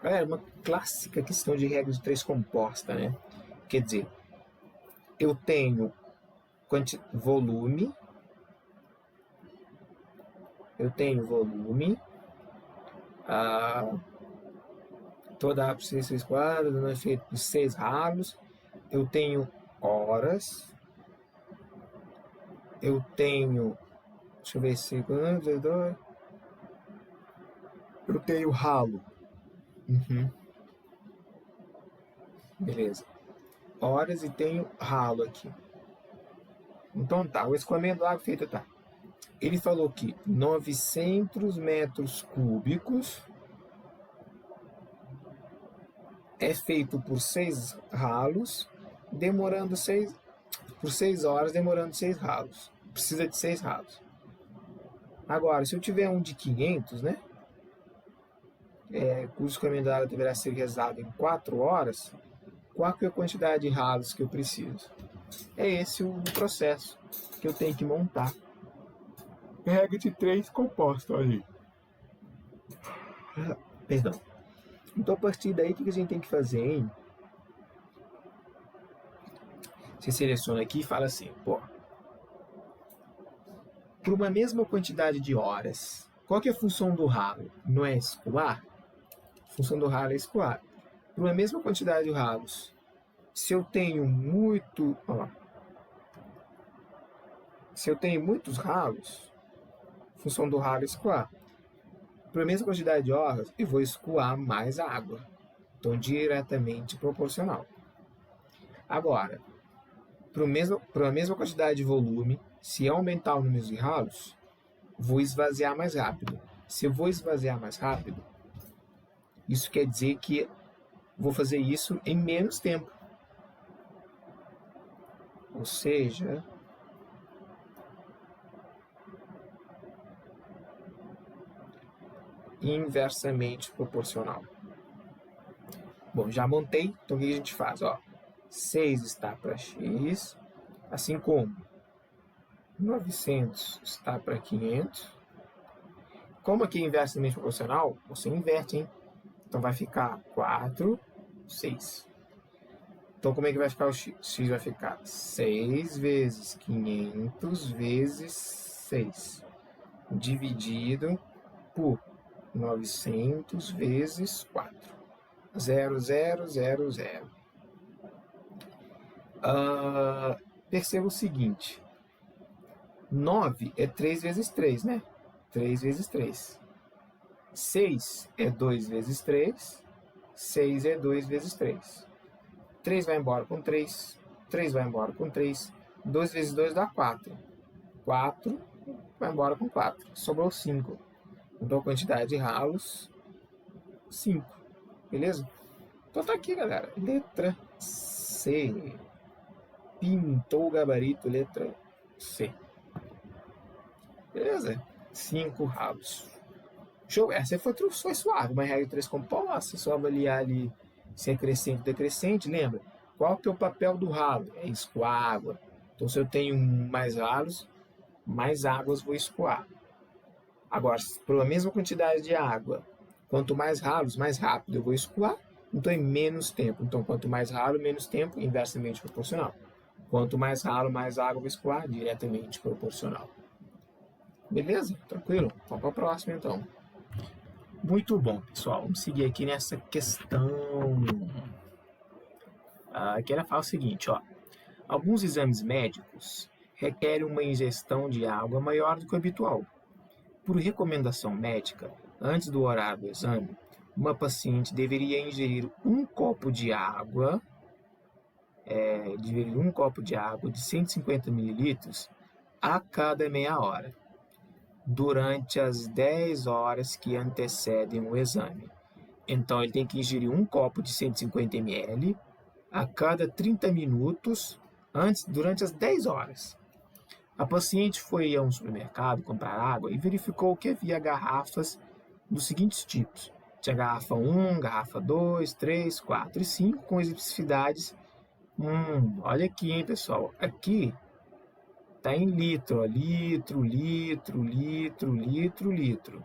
Galera, uma clássica questão de regra de 3 composta, né? Quer dizer, eu tenho volume, toda a abscissa quadrada não é feita por 6 ralos, eu tenho horas, eu tenho, deixa eu ver se eu tenho ralo. Beleza. Horas e tenho ralo aqui. Então tá, o escoamento da água feita tá. Ele falou que 900 metros cúbicos é feito por 6 ralos, por 6 horas, demorando 6 ralos. Precisa de 6 ralos. Agora, se eu tiver um de 500, né? Cujo escoamento da água deverá ser realizado em 4 horas, qual que é a quantidade de ralos que eu preciso? É esse o processo que eu tenho que montar. Regra de 3 composta ali. Perdão. Então, a partir daí, o que a gente tem que fazer, hein? Você seleciona aqui e fala assim, pô, por uma mesma quantidade de horas Qual que é a função do ralo? Não é escoar? A função do ralo é escoar. Por uma mesma quantidade de ralos, se eu tenho muitos ralos, a função do ralo é escoar. Por a mesma quantidade de horas, eu vou escoar mais água. Então, diretamente proporcional. Agora, para a mesma quantidade de volume, se aumentar o número de ralos, vou esvaziar mais rápido. Se eu vou esvaziar mais rápido, isso quer dizer que vou fazer isso em menos tempo. Ou seja, inversamente proporcional. Bom, já montei, então o que a gente faz? 6 está para x, assim como 900 está para 500. Como aqui é inversamente proporcional, você inverte, hein? Então vai ficar 4, 6. Então como é que vai ficar o x? X vai ficar 6 vezes 500 vezes 6, dividido por 900 vezes 4. 0, 0, 0, 0. Perceba o seguinte. 9 é 3 vezes 3, né? 3 vezes 3. 6 é 2 vezes 3. 6 é 2 vezes 3. 3 vai embora com 3. 3 vai embora com 3. 2 vezes 2 dá 4. 4 vai embora com 4. Sobrou 5. Então, a quantidade de ralos, 5. Beleza? Então tá aqui, galera. Letra C. Pintou o gabarito, letra C. Beleza? 5 ralos. Show. Essa foi suave. Uma regra de 3 compostas. Só avaliar ali se é crescente ou decrescente. Lembra? Qual que é o papel do ralo? É escoar água. Então, se eu tenho mais ralos, mais águas vou escoar. Agora, por a mesma quantidade de água, quanto mais ralos, mais rápido eu vou escoar. Então, em menos tempo. Então, quanto mais ralo, menos tempo, inversamente proporcional. Quanto mais ralo, mais água eu vou escoar, diretamente proporcional. Beleza? Tranquilo? Vamos para a próxima, então. Muito bom, pessoal. Vamos seguir aqui nessa questão. Aqui ela fala o seguinte, Alguns exames médicos requerem uma ingestão de água maior do que o habitual. Por recomendação médica, antes do horário do exame, uma paciente deveria ingerir um copo de água de 150 ml a cada meia hora, durante as 10 horas que antecedem o exame. Então, ele tem que ingerir um copo de 150 ml a cada 30 minutos durante as 10 horas. A paciente foi a um supermercado comprar água e verificou que havia garrafas dos seguintes tipos. Tinha garrafa 1, garrafa 2, 3, 4 e 5 com especificidades. Olha aqui, hein, pessoal. Aqui está em litro, litro, litro, litro, litro, litro.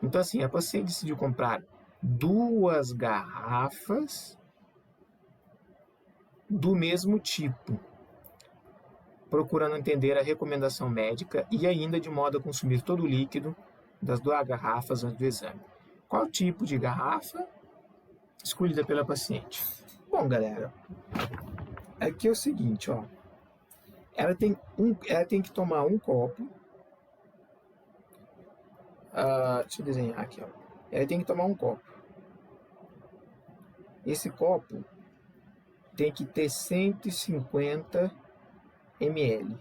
Então, assim, a paciente decidiu comprar 2 garrafas do mesmo tipo, procurando entender a recomendação médica e ainda de modo a consumir todo o líquido das 2 garrafas antes do exame. Qual tipo de garrafa escolhida pela paciente? Bom, galera, aqui é o seguinte, ela tem que tomar um copo. Deixa eu desenhar aqui, Ela tem que tomar um copo. Esse copo tem que ter 150 ml.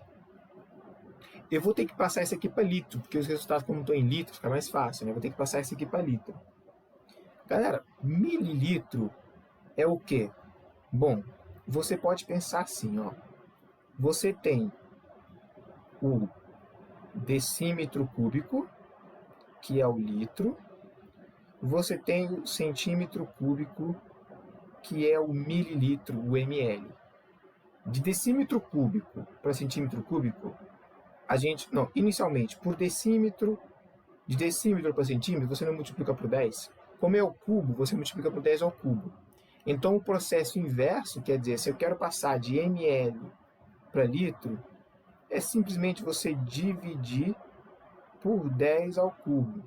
Eu vou ter que passar isso aqui para litro, porque os resultados, como estão em litro, fica mais fácil, né? Eu vou ter que passar isso aqui para litro. Galera, mililitro é o quê? Bom, você pode pensar assim, Você tem o decímetro cúbico, que é o litro. Você tem o centímetro cúbico, que é o mililitro, o ml. De decímetro cúbico para centímetro cúbico, inicialmente, por decímetro, de decímetro para centímetro, você não multiplica por 10. Como é o cubo, você multiplica por 10 ao cubo. Então, o processo inverso, quer dizer, se eu quero passar de ml para litro, é simplesmente você dividir por 10 ao cubo,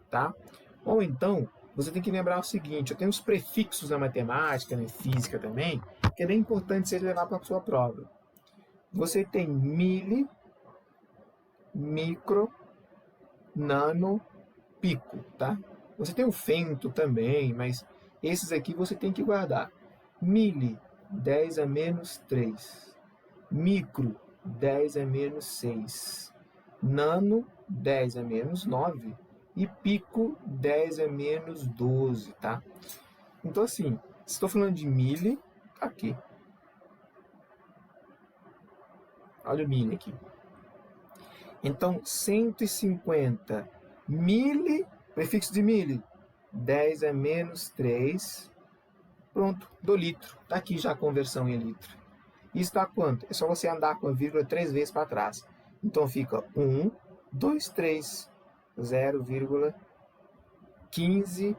tá? Ou então, você tem que lembrar o seguinte, eu tenho os prefixos na matemática, na física também, que é bem importante você levar para a sua prova. Você tem mili, micro, nano, pico, tá? Você tem o femto também, mas esses aqui você tem que guardar. Mili, 10 a menos 3. Micro, 10 a menos 6. Nano, 10 a menos 9. E pico, 10 a menos 12, tá? Então, assim, se estou falando de mili, tá aqui. Olha o mili aqui. Então, 150 mili, prefixo de mili, 10 a menos 3, pronto, do litro. Está aqui já a conversão em litro. Isso dá quanto? É só você andar com a vírgula 3 vezes para trás. Então, fica 1, 2, 3, 0,15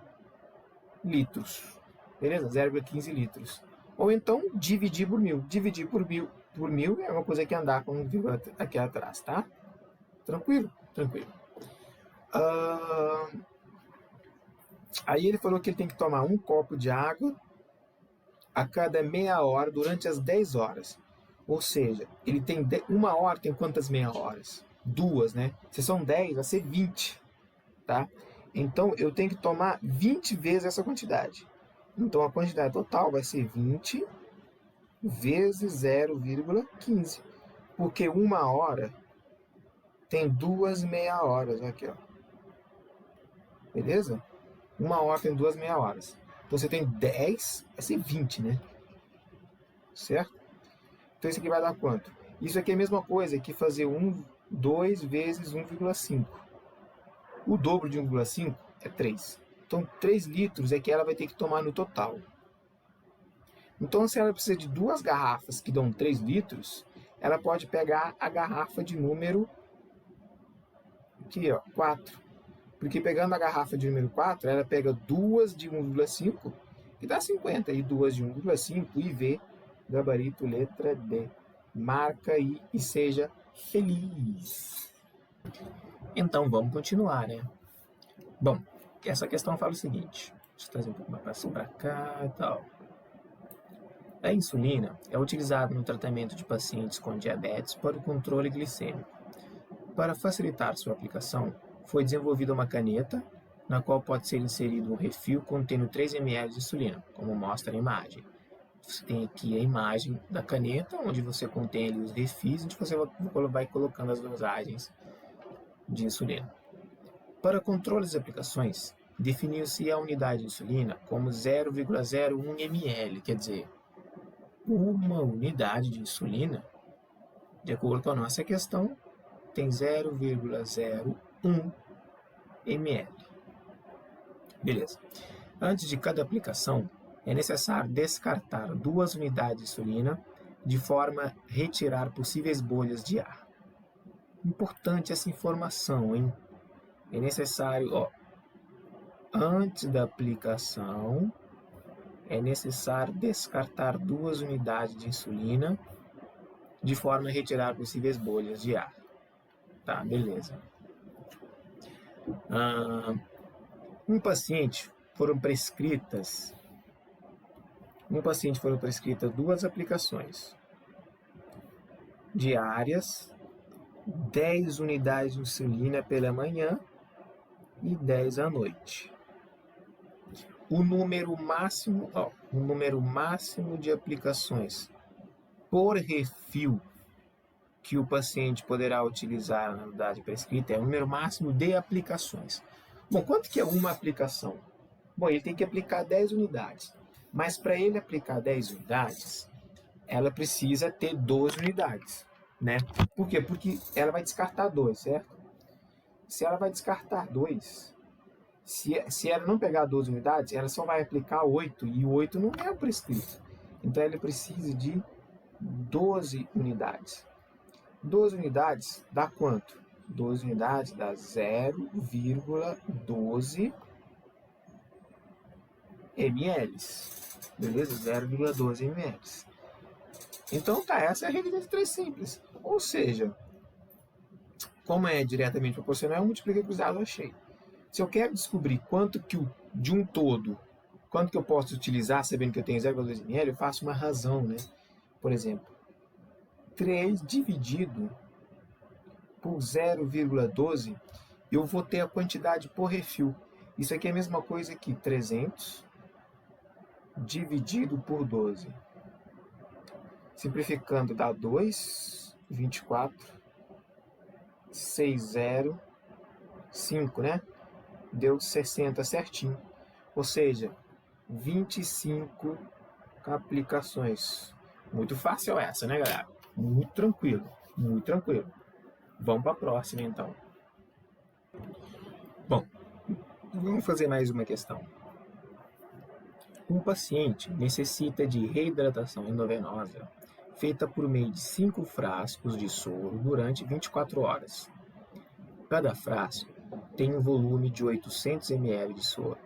litros. Beleza? 0,15 litros. Ou então, dividir por 1000. Dividir por mil é uma coisa que andar com vírgula aqui atrás, tá? Tranquilo? Tranquilo. Aí ele falou que ele tem que tomar um copo de água a cada meia hora durante as 10 horas. Ou seja, ele tem uma hora, tem quantas meia horas? 2, né? Se são 10, vai ser 20, tá? Então, eu tenho que tomar 20 vezes essa quantidade. Então, a quantidade total vai ser 20 vezes 0,15. Porque uma hora tem 2 meia horas aqui, ó. Beleza? Uma hora tem 2 meia horas. Então você tem 10, vai ser 20, né? Certo? Então isso aqui vai dar quanto? Isso aqui é a mesma coisa que fazer 2 vezes 1,5. O dobro de 1,5 é 3. Então 3 litros é que ela vai ter que tomar no total. Então se ela precisa de 2 garrafas que dão 3 litros, ela pode pegar a garrafa de número aqui, ó, 4. Porque pegando a garrafa de número 4, ela pega 2 de 1,5 e dá 50. E 2 de 1,5 e V, gabarito, letra D. Marca aí e seja feliz. Então, vamos continuar, né? Bom, essa questão fala o seguinte. Deixa eu trazer um pouco mais para cá e tal. A insulina é utilizada no tratamento de pacientes com diabetes para o controle glicêmico. Para facilitar sua aplicação, foi desenvolvida uma caneta, na qual pode ser inserido um refil contendo 3 ml de insulina, como mostra a imagem. Você tem aqui a imagem da caneta, onde você contém ali os refis, onde você vai colocando as dosagens de insulina. Para controle das aplicações, definiu-se a unidade de insulina como 0,01 ml, quer dizer, uma unidade de insulina, de acordo com a nossa questão, tem 0,01 ml. Beleza. Antes de cada aplicação, é necessário descartar 2 unidades de insulina de forma a retirar possíveis bolhas de ar. Importante essa informação, hein? É necessário, antes da aplicação, é necessário descartar 2 unidades de insulina de forma a retirar possíveis bolhas de ar. Tá, beleza. Um paciente foram prescritas 2 aplicações diárias, 10 unidades de insulina pela manhã e 10 à noite. O número máximo de aplicações por refil que o paciente poderá utilizar na unidade prescrita é o número máximo de aplicações. Bom, quanto que é uma aplicação? Bom, ele tem que aplicar 10 unidades. Mas para ele aplicar 10 unidades, ela precisa ter 12 unidades, né? Por quê? Porque ela vai descartar 2, certo? Se ela vai descartar 2, se ela não pegar 12 unidades, ela só vai aplicar 8, e o 8 não é o prescrito. Então, ela precisa de 12 unidades. 12 unidades dá quanto? 12 unidades dá 0,12 ml. Beleza? 0,12 ml. Então, essa é a regra de 3 simples. Ou seja, como é diretamente proporcional, eu multipliquei cruzado, eu achei. Se eu quero descobrir quanto que de um todo, quanto que eu posso utilizar, sabendo que eu tenho 0,2 ml, eu faço uma razão, né? Por exemplo, 3 dividido por 0,12, eu vou ter a quantidade por refil. Isso aqui é a mesma coisa que 300 dividido por 12. Simplificando dá 2, 24, 6, 0, 5, né? Deu 60 certinho. Ou seja, 25 aplicações. Muito fácil essa, né, galera? Muito tranquilo, muito tranquilo. Vamos para a próxima, então. Bom, vamos fazer mais uma questão. Um paciente necessita de reidratação endovenosa feita por meio de 5 frascos de soro durante 24 horas. Cada frasco tem um volume de 800 ml de soro.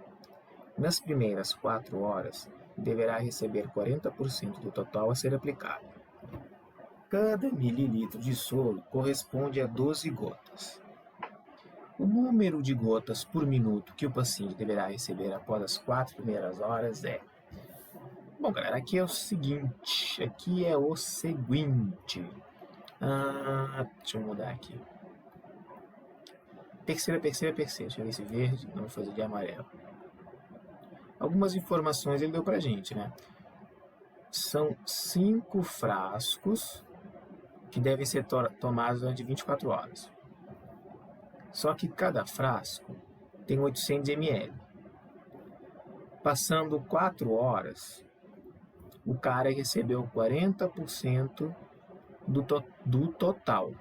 Nas primeiras 4 horas, deverá receber 40% do total a ser aplicado. Cada mililitro de soro corresponde a 12 gotas. O número de gotas por minuto que o paciente deverá receber após as 4 primeiras horas é... Bom, galera, aqui é o seguinte. Deixa eu mudar aqui. Perceba. Deixa eu ver esse verde, não vou fazer de amarelo. Algumas informações ele deu pra gente, né? São 5 frascos que devem ser tomados durante 24 horas. Só que cada frasco tem 800 ml. Passando 4 horas, o cara recebeu 40% do total.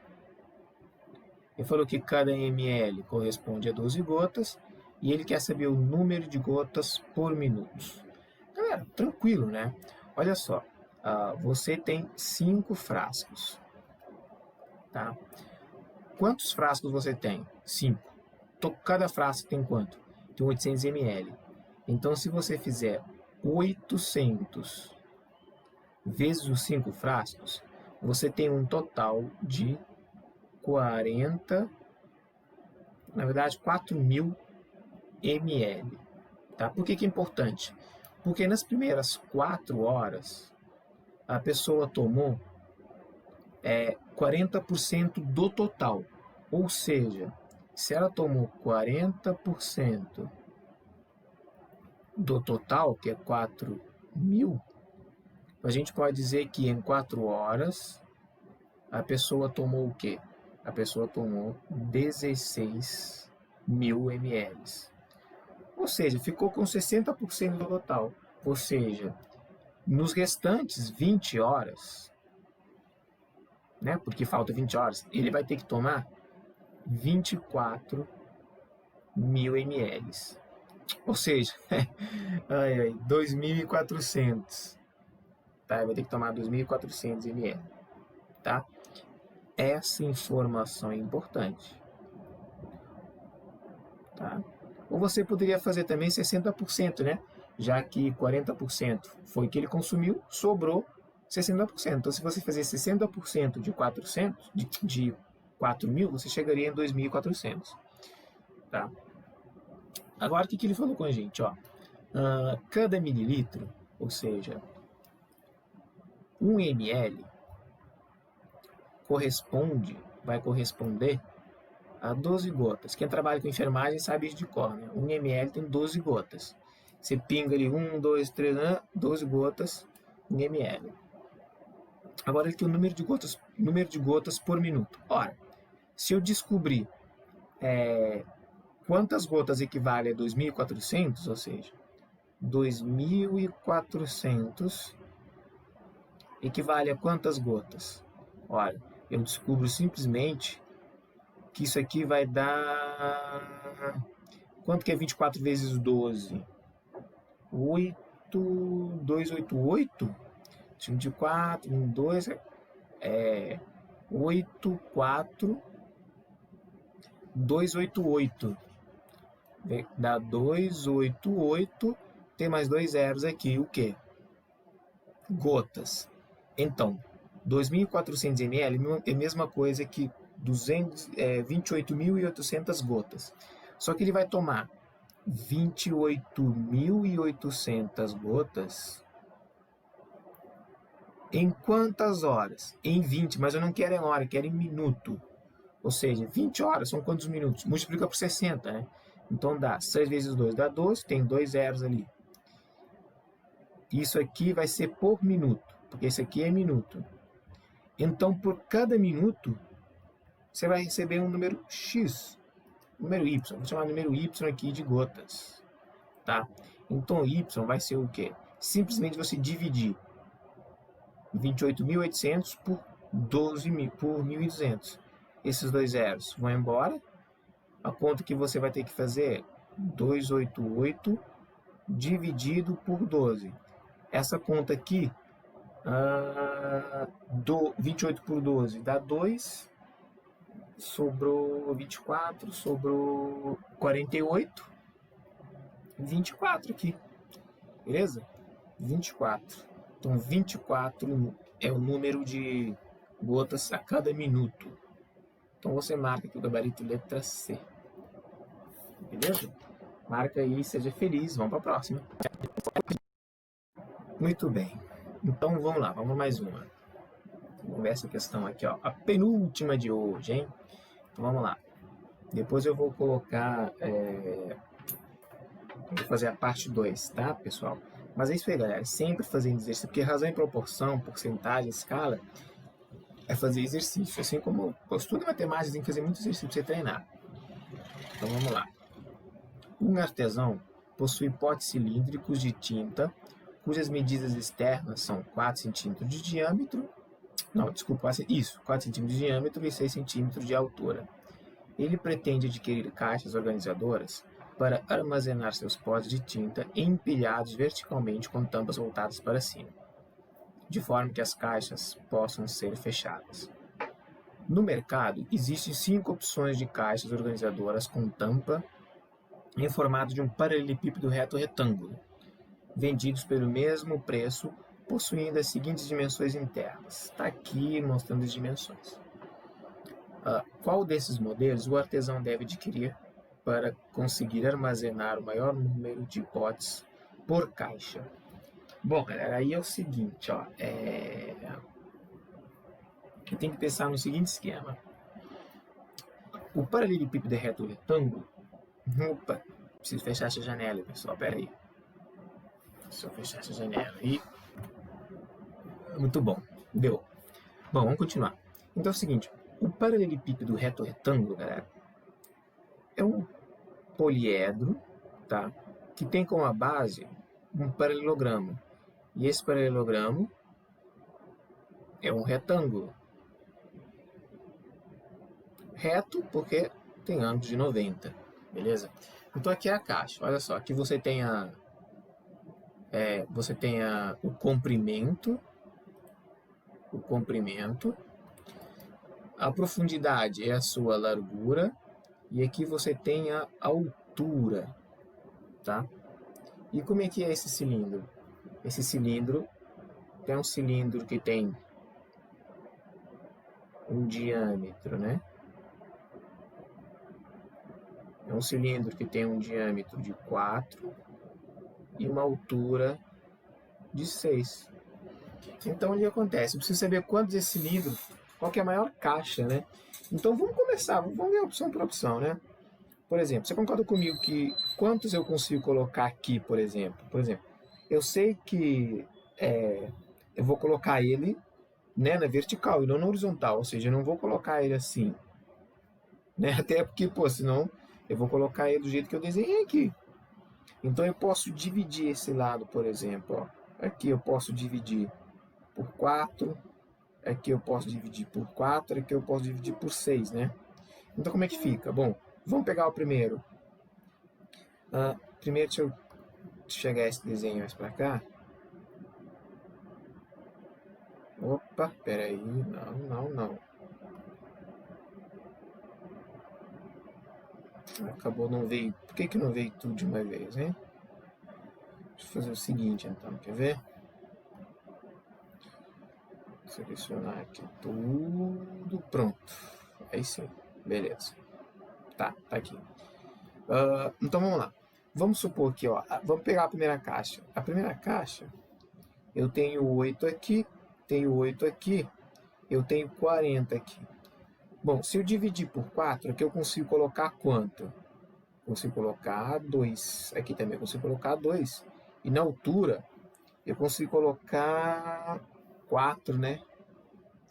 Ele falou que cada ml corresponde a 12 gotas e ele quer saber o número de gotas por minuto. Galera, tranquilo, né? Olha só, você tem 5 frascos, tá? Quantos frascos você tem? 5. Cada frasco tem quanto? Tem 800 ml. Então, se você fizer 800 vezes os 5 frascos, você tem um total de 4.000 ml. Tá? Por que é importante? Porque nas primeiras 4 horas, a pessoa tomou 40% do total. Ou seja, se ela tomou 40% do total, que é 4.000, a gente pode dizer que em 4 horas a pessoa tomou o quê? A pessoa tomou 16.000 ml. Ou seja, ficou com 60% do total. Ou seja, nos restantes 20 horas, né, porque falta 20 horas, ele vai ter que tomar 24.000 ml. Ou seja, 2.400. Tá? Vai ter que tomar 2.400 ml. Tá? Essa informação é importante. Tá? Ou você poderia fazer também 60%, né? Já que 40% foi que ele consumiu, sobrou 60%. Então, se você fazer 60% de 400, de 4.000, você chegaria em 2.400. Tá? Agora, o que ele falou com a gente? Ó, cada mililitro, ou seja, 1 ml, vai corresponder a 12 gotas. Quem trabalha com enfermagem sabe isso de cor, né? 1 ml tem 12 gotas. Você pinga ali 1, 2, 3, 12 gotas, 1 ml. Agora aqui o número de gotas por minuto. Ora, se eu descobrir quantas gotas equivale a 2.400, ou seja, 2.400 equivale a quantas gotas? Olha, eu descubro simplesmente que isso aqui vai dar... Quanto que é 24 vezes 12? 288? 24, 1, 2... 8, 4... 288. Dá 288. Tem mais 2 zeros aqui. O quê? Gotas. Então, 2.400 ml é a mesma coisa que 28.800 gotas. Só que ele vai tomar 28.800 gotas em quantas horas? Em 20, mas eu não quero em hora, eu quero em minuto. Ou seja, 20 horas são quantos minutos? Multiplica por 60, né? Então dá 6 vezes 2 dá 12, tem 2 zeros ali. Isso aqui vai ser por minuto, porque esse aqui é minuto. Então, por cada minuto, você vai receber um número X, número Y. Vou chamar número Y aqui de gotas, tá? Então, Y vai ser o quê? Simplesmente você dividir 28.800 por 12.000, por 1.200. Esses 2 zeros vão embora. A conta que você vai ter que fazer é 288 dividido por 12. Essa conta aqui, 28 por 12 dá 2, sobrou 24, sobrou 48, 24 aqui, beleza? 24. Então, 24 é o número de gotas a cada minuto. Então, você marca aqui o gabarito letra C. Beleza? Marca aí, seja feliz. Vamos para a próxima. Muito bem. Então, vamos lá. Vamos mais uma. Vamos ver essa questão aqui, ó. A penúltima de hoje, hein? Então, vamos lá. Depois eu vou colocar... Vou fazer a parte 2, tá, pessoal? Mas é isso aí, galera. Sempre fazendo exercício, porque razão e proporção, porcentagem, escala, é fazer exercício. Assim como o estudo matemática, tem que fazer muito exercício para você treinar. Então vamos lá. Um artesão possui potes cilíndricos de tinta, cujas medidas externas são 4 centímetros de diâmetro. Não, desculpa, isso, 4 centímetros de diâmetro e 6 centímetros de altura. Ele pretende adquirir caixas organizadoras para armazenar seus potes de tinta empilhados verticalmente com tampas voltadas para cima, de forma que as caixas possam ser fechadas. No mercado, existem 5 opções de caixas organizadoras com tampa em formato de um paralelepípedo reto retângulo, vendidos pelo mesmo preço, possuindo as seguintes dimensões internas. Está aqui mostrando as dimensões. Qual desses modelos o artesão deve adquirir para conseguir armazenar o maior número de potes por caixa? Bom, galera, aí é o seguinte, ó, eu tenho que pensar no seguinte esquema. O paralelepípedo reto retângulo, opa, preciso fechar essa janela, pessoal, pera aí. Deixa eu fechar essa janela aí. Muito bom, deu. Bom, vamos continuar. Então é o seguinte, o paralelepípedo reto retângulo, galera, é um poliedro, tá? Que tem como base um paralelogramo. E esse paralelogramo é um retângulo. Reto porque tem ângulo de 90, beleza? Então aqui é a caixa, olha só, aqui você tem o comprimento, a profundidade é a sua largura, e aqui você tem a altura, tá? E como é que é esse cilindro? Esse cilindro é um cilindro que tem um diâmetro, né? É um cilindro que tem um diâmetro de 4 e uma altura de 6. Então, o que acontece? Eu preciso saber quantos esse cilindro, qual que é a maior caixa, né? Então, vamos começar, vamos ver opção por opção, né? Por exemplo, você concorda comigo que quantos eu consigo colocar aqui, por exemplo? Por exemplo, eu sei que eu vou colocar ele, né, na vertical e não na horizontal, ou seja, eu não vou colocar ele assim, né? Até porque, pô, senão eu vou colocar ele do jeito que eu desenhei aqui. Então eu posso dividir esse lado, por exemplo, ó. Aqui eu posso dividir por 4, aqui eu posso dividir por 4, aqui eu posso dividir por 6, né? Então como é que fica? Bom, vamos pegar o primeiro. Primeiro, deixa eu chegar esse desenho mais pra cá. Opa, peraí, não. Acabou, não veio. Por que não veio tudo de uma vez, hein? Deixa eu fazer o seguinte, então, quer ver? Selecionar aqui tudo, pronto. Aí sim, beleza. Tá aqui. Então vamos lá. Vamos supor que, ó, vamos pegar a primeira caixa. A primeira caixa, eu tenho 8 aqui, tenho 8 aqui, eu tenho 40 aqui. Bom, se eu dividir por 4, aqui eu consigo colocar quanto? Consigo colocar 2. Aqui também eu consigo colocar 2. E na altura, eu consigo colocar 4, né?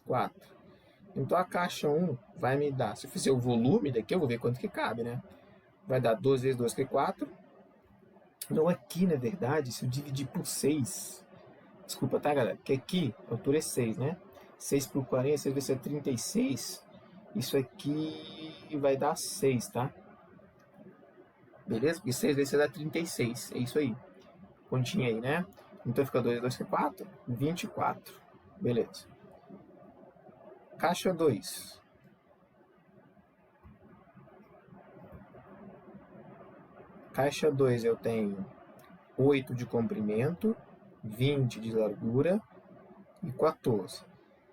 4. Então a caixa 1 vai me dar, se eu fizer o volume daqui, eu vou ver quanto que cabe, né? Vai dar 2 vezes 2, que é 4. Então aqui, na verdade, se eu dividir por 6, desculpa, tá, galera? Porque aqui a altura é 6, né? 6 por 40, 6 vezes 36. Isso aqui vai dar 6, tá? Beleza? Porque 6 vezes 6 dá 36. É isso aí. Continha aí, né? Então fica 2 vezes 2, que é 4. 24. Beleza. Caixa 2. Caixa 2 eu tenho 8 de comprimento, 20 de largura e 14.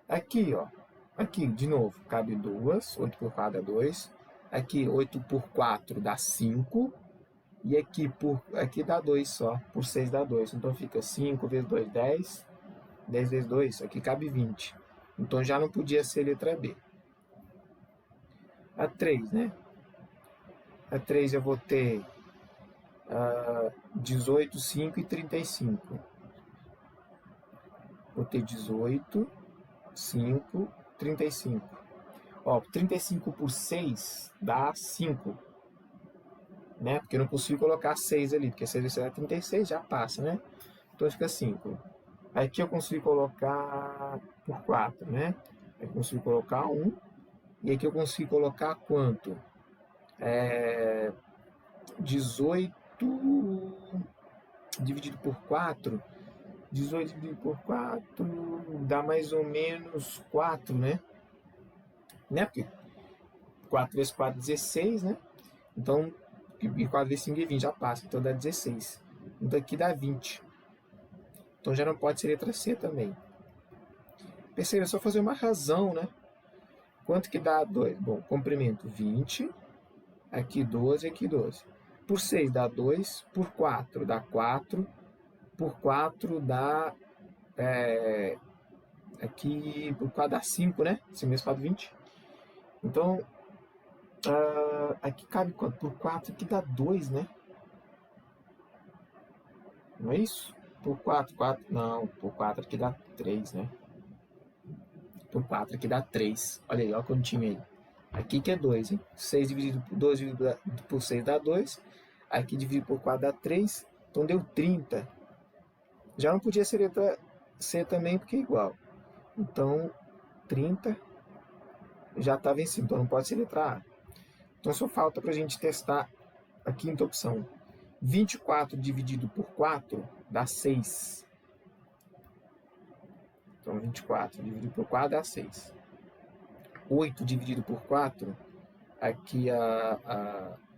Aqui, ó. Aqui, de novo, cabe 2. 8 por 4 dá 2. Aqui, 8 por 4 dá 5. E aqui dá 2 só. Por 6 dá 2. Então fica 5 vezes 2, 10. 10 vezes 2, aqui cabe 20. Então já não podia ser letra B. A 3, né? A 3 eu vou ter 18, 5 e 35. Vou ter 18, 5, 35. Ó, 35 por 6 dá 5. Né? Porque eu não consigo colocar 6 ali, porque 6 vezes 6 é 36, já passa, né? Então fica 5. Aqui eu consigo colocar por 4, né? Aqui eu consigo colocar 1. E aqui eu consigo colocar quanto? 18 dividido por 4. 18 dividido por 4 dá mais ou menos 4, né? Porque 4 vezes 4 é 16, né? Então, e 4 vezes 5 é 20, já passa. Então dá 16. Então aqui dá 20. Então já não pode ser letra C também. Perceba, é só fazer uma razão, né? Quanto que dá 2? Bom, comprimento 20. Aqui 12, aqui 12. Por 6 dá 2. Por 4 dá 4. Por 4 dá... aqui por 4 dá 5, né? 5 vezes 4, 20. Então, aqui cabe quanto? Por 4 aqui dá 2, né? Não é isso? Por 4, 4... Não, por 4 aqui dá 3, né? Por 4 aqui dá 3. Olha aí, olha o continho aí. Aqui que é 2, hein? 6 dividido por 2 dividido por 6 dá 2. Aqui dividido por 4 dá 3. Então deu 30. Já não podia ser letra C também, porque é igual. Então, 30 já está vencido. Então não pode ser letra A. Então só falta para a gente testar a quinta opção. 24 dividido por 4 dá 6. Então 24 dividido por 4 dá 6. 8 dividido por 4, aqui a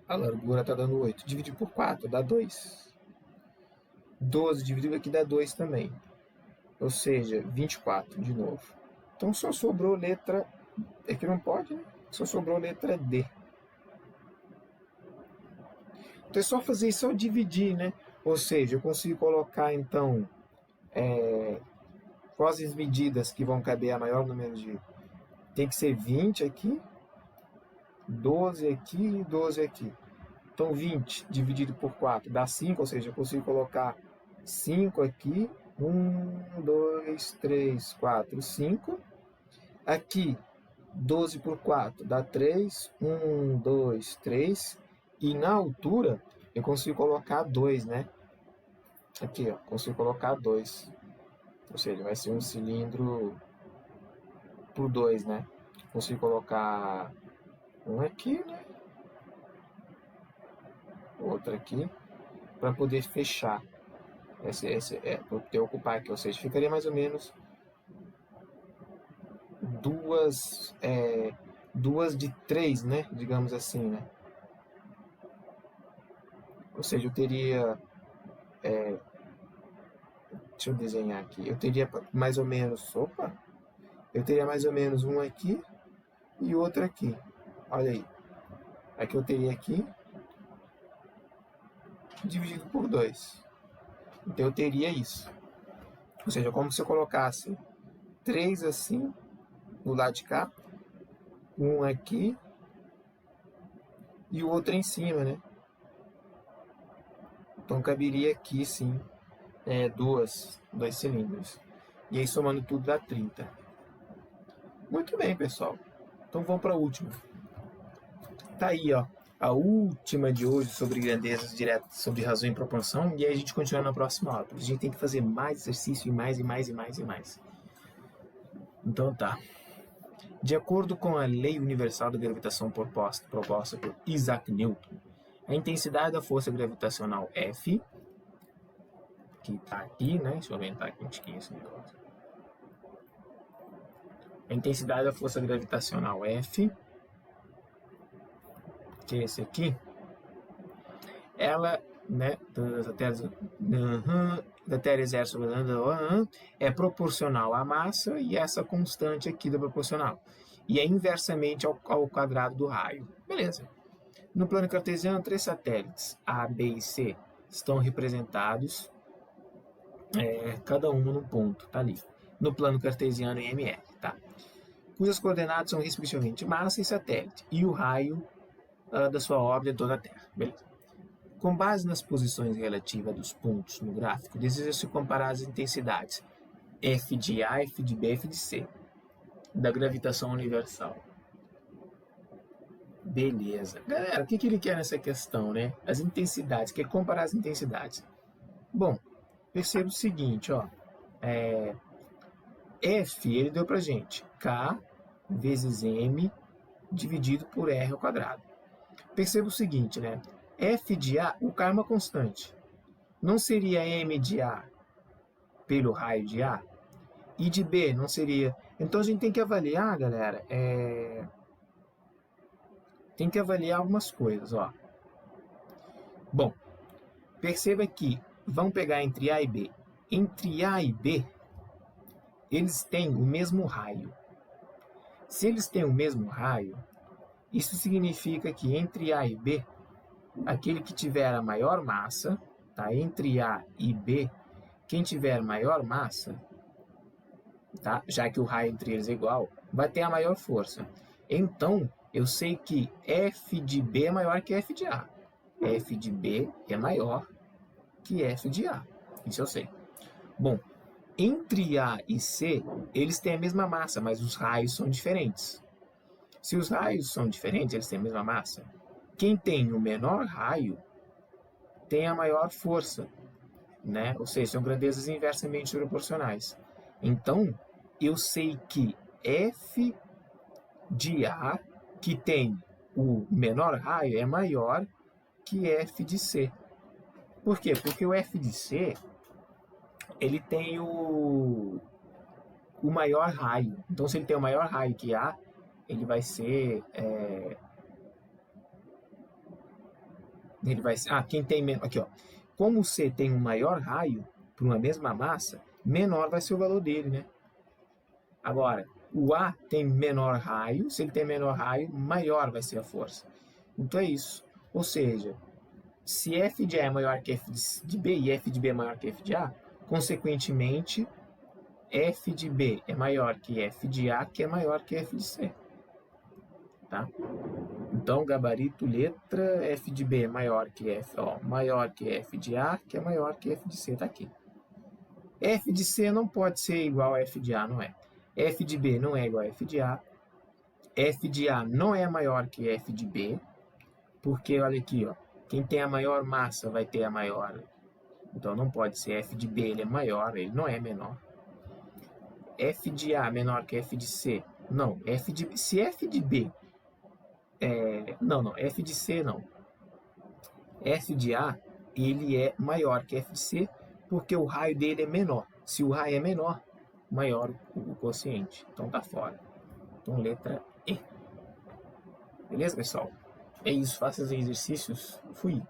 largura está dando 8. Dividido por 4 dá 2. 12 dividido aqui dá 2 também. Ou seja, 24 de novo. Então só sobrou letra... É que não pode, né? Só sobrou letra D. Então é só fazer isso, só dividir, né? Ou seja, eu consigo colocar, então, quais as medidas que vão caber a maior número de... Tem que ser 20 aqui, 12 aqui e 12 aqui. Então 20 dividido por 4 dá 5, ou seja, eu consigo colocar 5 aqui. 1, 2, 3, 4, 5. Aqui, 12 por 4 dá 3. 1, 2, 3. E na altura, eu consigo colocar 2, né? Aqui, ó, consigo colocar 2. Ou seja, vai ser um cilindro por 2, né? Consigo colocar um aqui, né? Outro aqui, para poder fechar. Esse para poder ocupar aqui, ou seja, ficaria mais ou menos duas de 3, né? Digamos assim, né? Ou seja, eu teria... deixa eu desenhar aqui. Eu teria mais ou menos... Opa! Eu teria mais ou menos um aqui, e outra aqui. Olha aí. Aqui eu teria aqui dividido por 2. Então eu teria isso. Ou seja, como se eu colocasse 3 assim do lado de cá, um aqui e o outro em cima, né? Então caberia aqui sim, dois cilindros. E aí somando tudo dá 30. Muito bem, pessoal. Então vamos para a última. Tá aí, ó, a última de hoje sobre grandezas diretas, sobre razão e proporção, e aí a gente continua na próxima aula. A gente tem que fazer mais exercício e mais e mais e mais e mais. Então tá. De acordo com a lei universal da gravitação proposta por Isaac Newton, a intensidade da força gravitacional F, que está aqui, né? Deixa eu aumentar aqui um tiquinho esse negócio. A intensidade da força gravitacional F, que é esse aqui, ela, né, da Terra exerce é proporcional à massa e essa constante aqui da proporcional. E é inversamente ao quadrado do raio. Beleza. No plano cartesiano, 3 satélites, A, B e C, estão representados, cada um num ponto, tá ali. No plano cartesiano em MR, tá? Cujas coordenadas são respectivamente massa e satélite, e o raio da sua órbita em torno da Terra. Beleza. Com base nas posições relativas dos pontos no gráfico, deseja-se comparar as intensidades F de A, F de B, F de C, da gravitação universal. Beleza. Galera, o que ele quer nessa questão, né? As intensidades, quer comparar as intensidades. Bom, perceba o seguinte, ó. F, ele deu pra gente K vezes M dividido por R ao quadrado. Perceba o seguinte, né? F de A, o K é uma constante. Não seria M de A pelo raio de A? E de B não seria... Então a gente tem que avaliar, galera, tem que avaliar algumas coisas, ó. Bom, perceba que vamos pegar entre A e B. Entre A e B, eles têm o mesmo raio. Se eles têm o mesmo raio, isso significa que entre A e B, aquele que tiver a maior massa, tá? Entre A e B, quem tiver maior massa, tá? Já que o raio entre eles é igual, vai ter a maior força. Então, eu sei que F de B é maior que F de A. F de B é maior que F de A. Isso eu sei. Bom, entre A e C, eles têm a mesma massa, mas os raios são diferentes. Se os raios são diferentes, eles têm a mesma massa. Quem tem o menor raio tem a maior força, né? Ou seja, são grandezas inversamente proporcionais. Então, eu sei que F de A, que tem o menor raio, é maior que F de C. Por quê? Porque o F de C, ele tem o maior raio. Então, se ele tem o maior raio que A, ele vai ser... quem tem menos... Aqui, ó. Como o C tem um maior raio, para uma mesma massa, menor vai ser o valor dele, né? Agora, o A tem menor raio, se ele tem menor raio, maior vai ser a força. Então é isso. Ou seja, se F de A é maior que F de B e F de B é maior que F de A, consequentemente, F de B é maior que F de A, que é maior que F de C. Tá? Então, gabarito, letra, F de B é maior que F de A, que é maior que F de C, tá aqui. F de C não pode ser igual a F de A, não é. F de B não é igual a F de A. F de A não é maior que F de B, porque, olha aqui, ó, quem tem a maior massa vai ter a maior. Então, não pode ser F de B, ele é maior, ele não é menor. F de A menor que F de C, não. Se F de B... Não, F de C não. F de A, ele é maior que F de C, porque o raio dele é menor. Se o raio é menor, maior o quociente. Então tá fora. Então letra E. Beleza, pessoal? É isso. Faça os exercícios. Fui.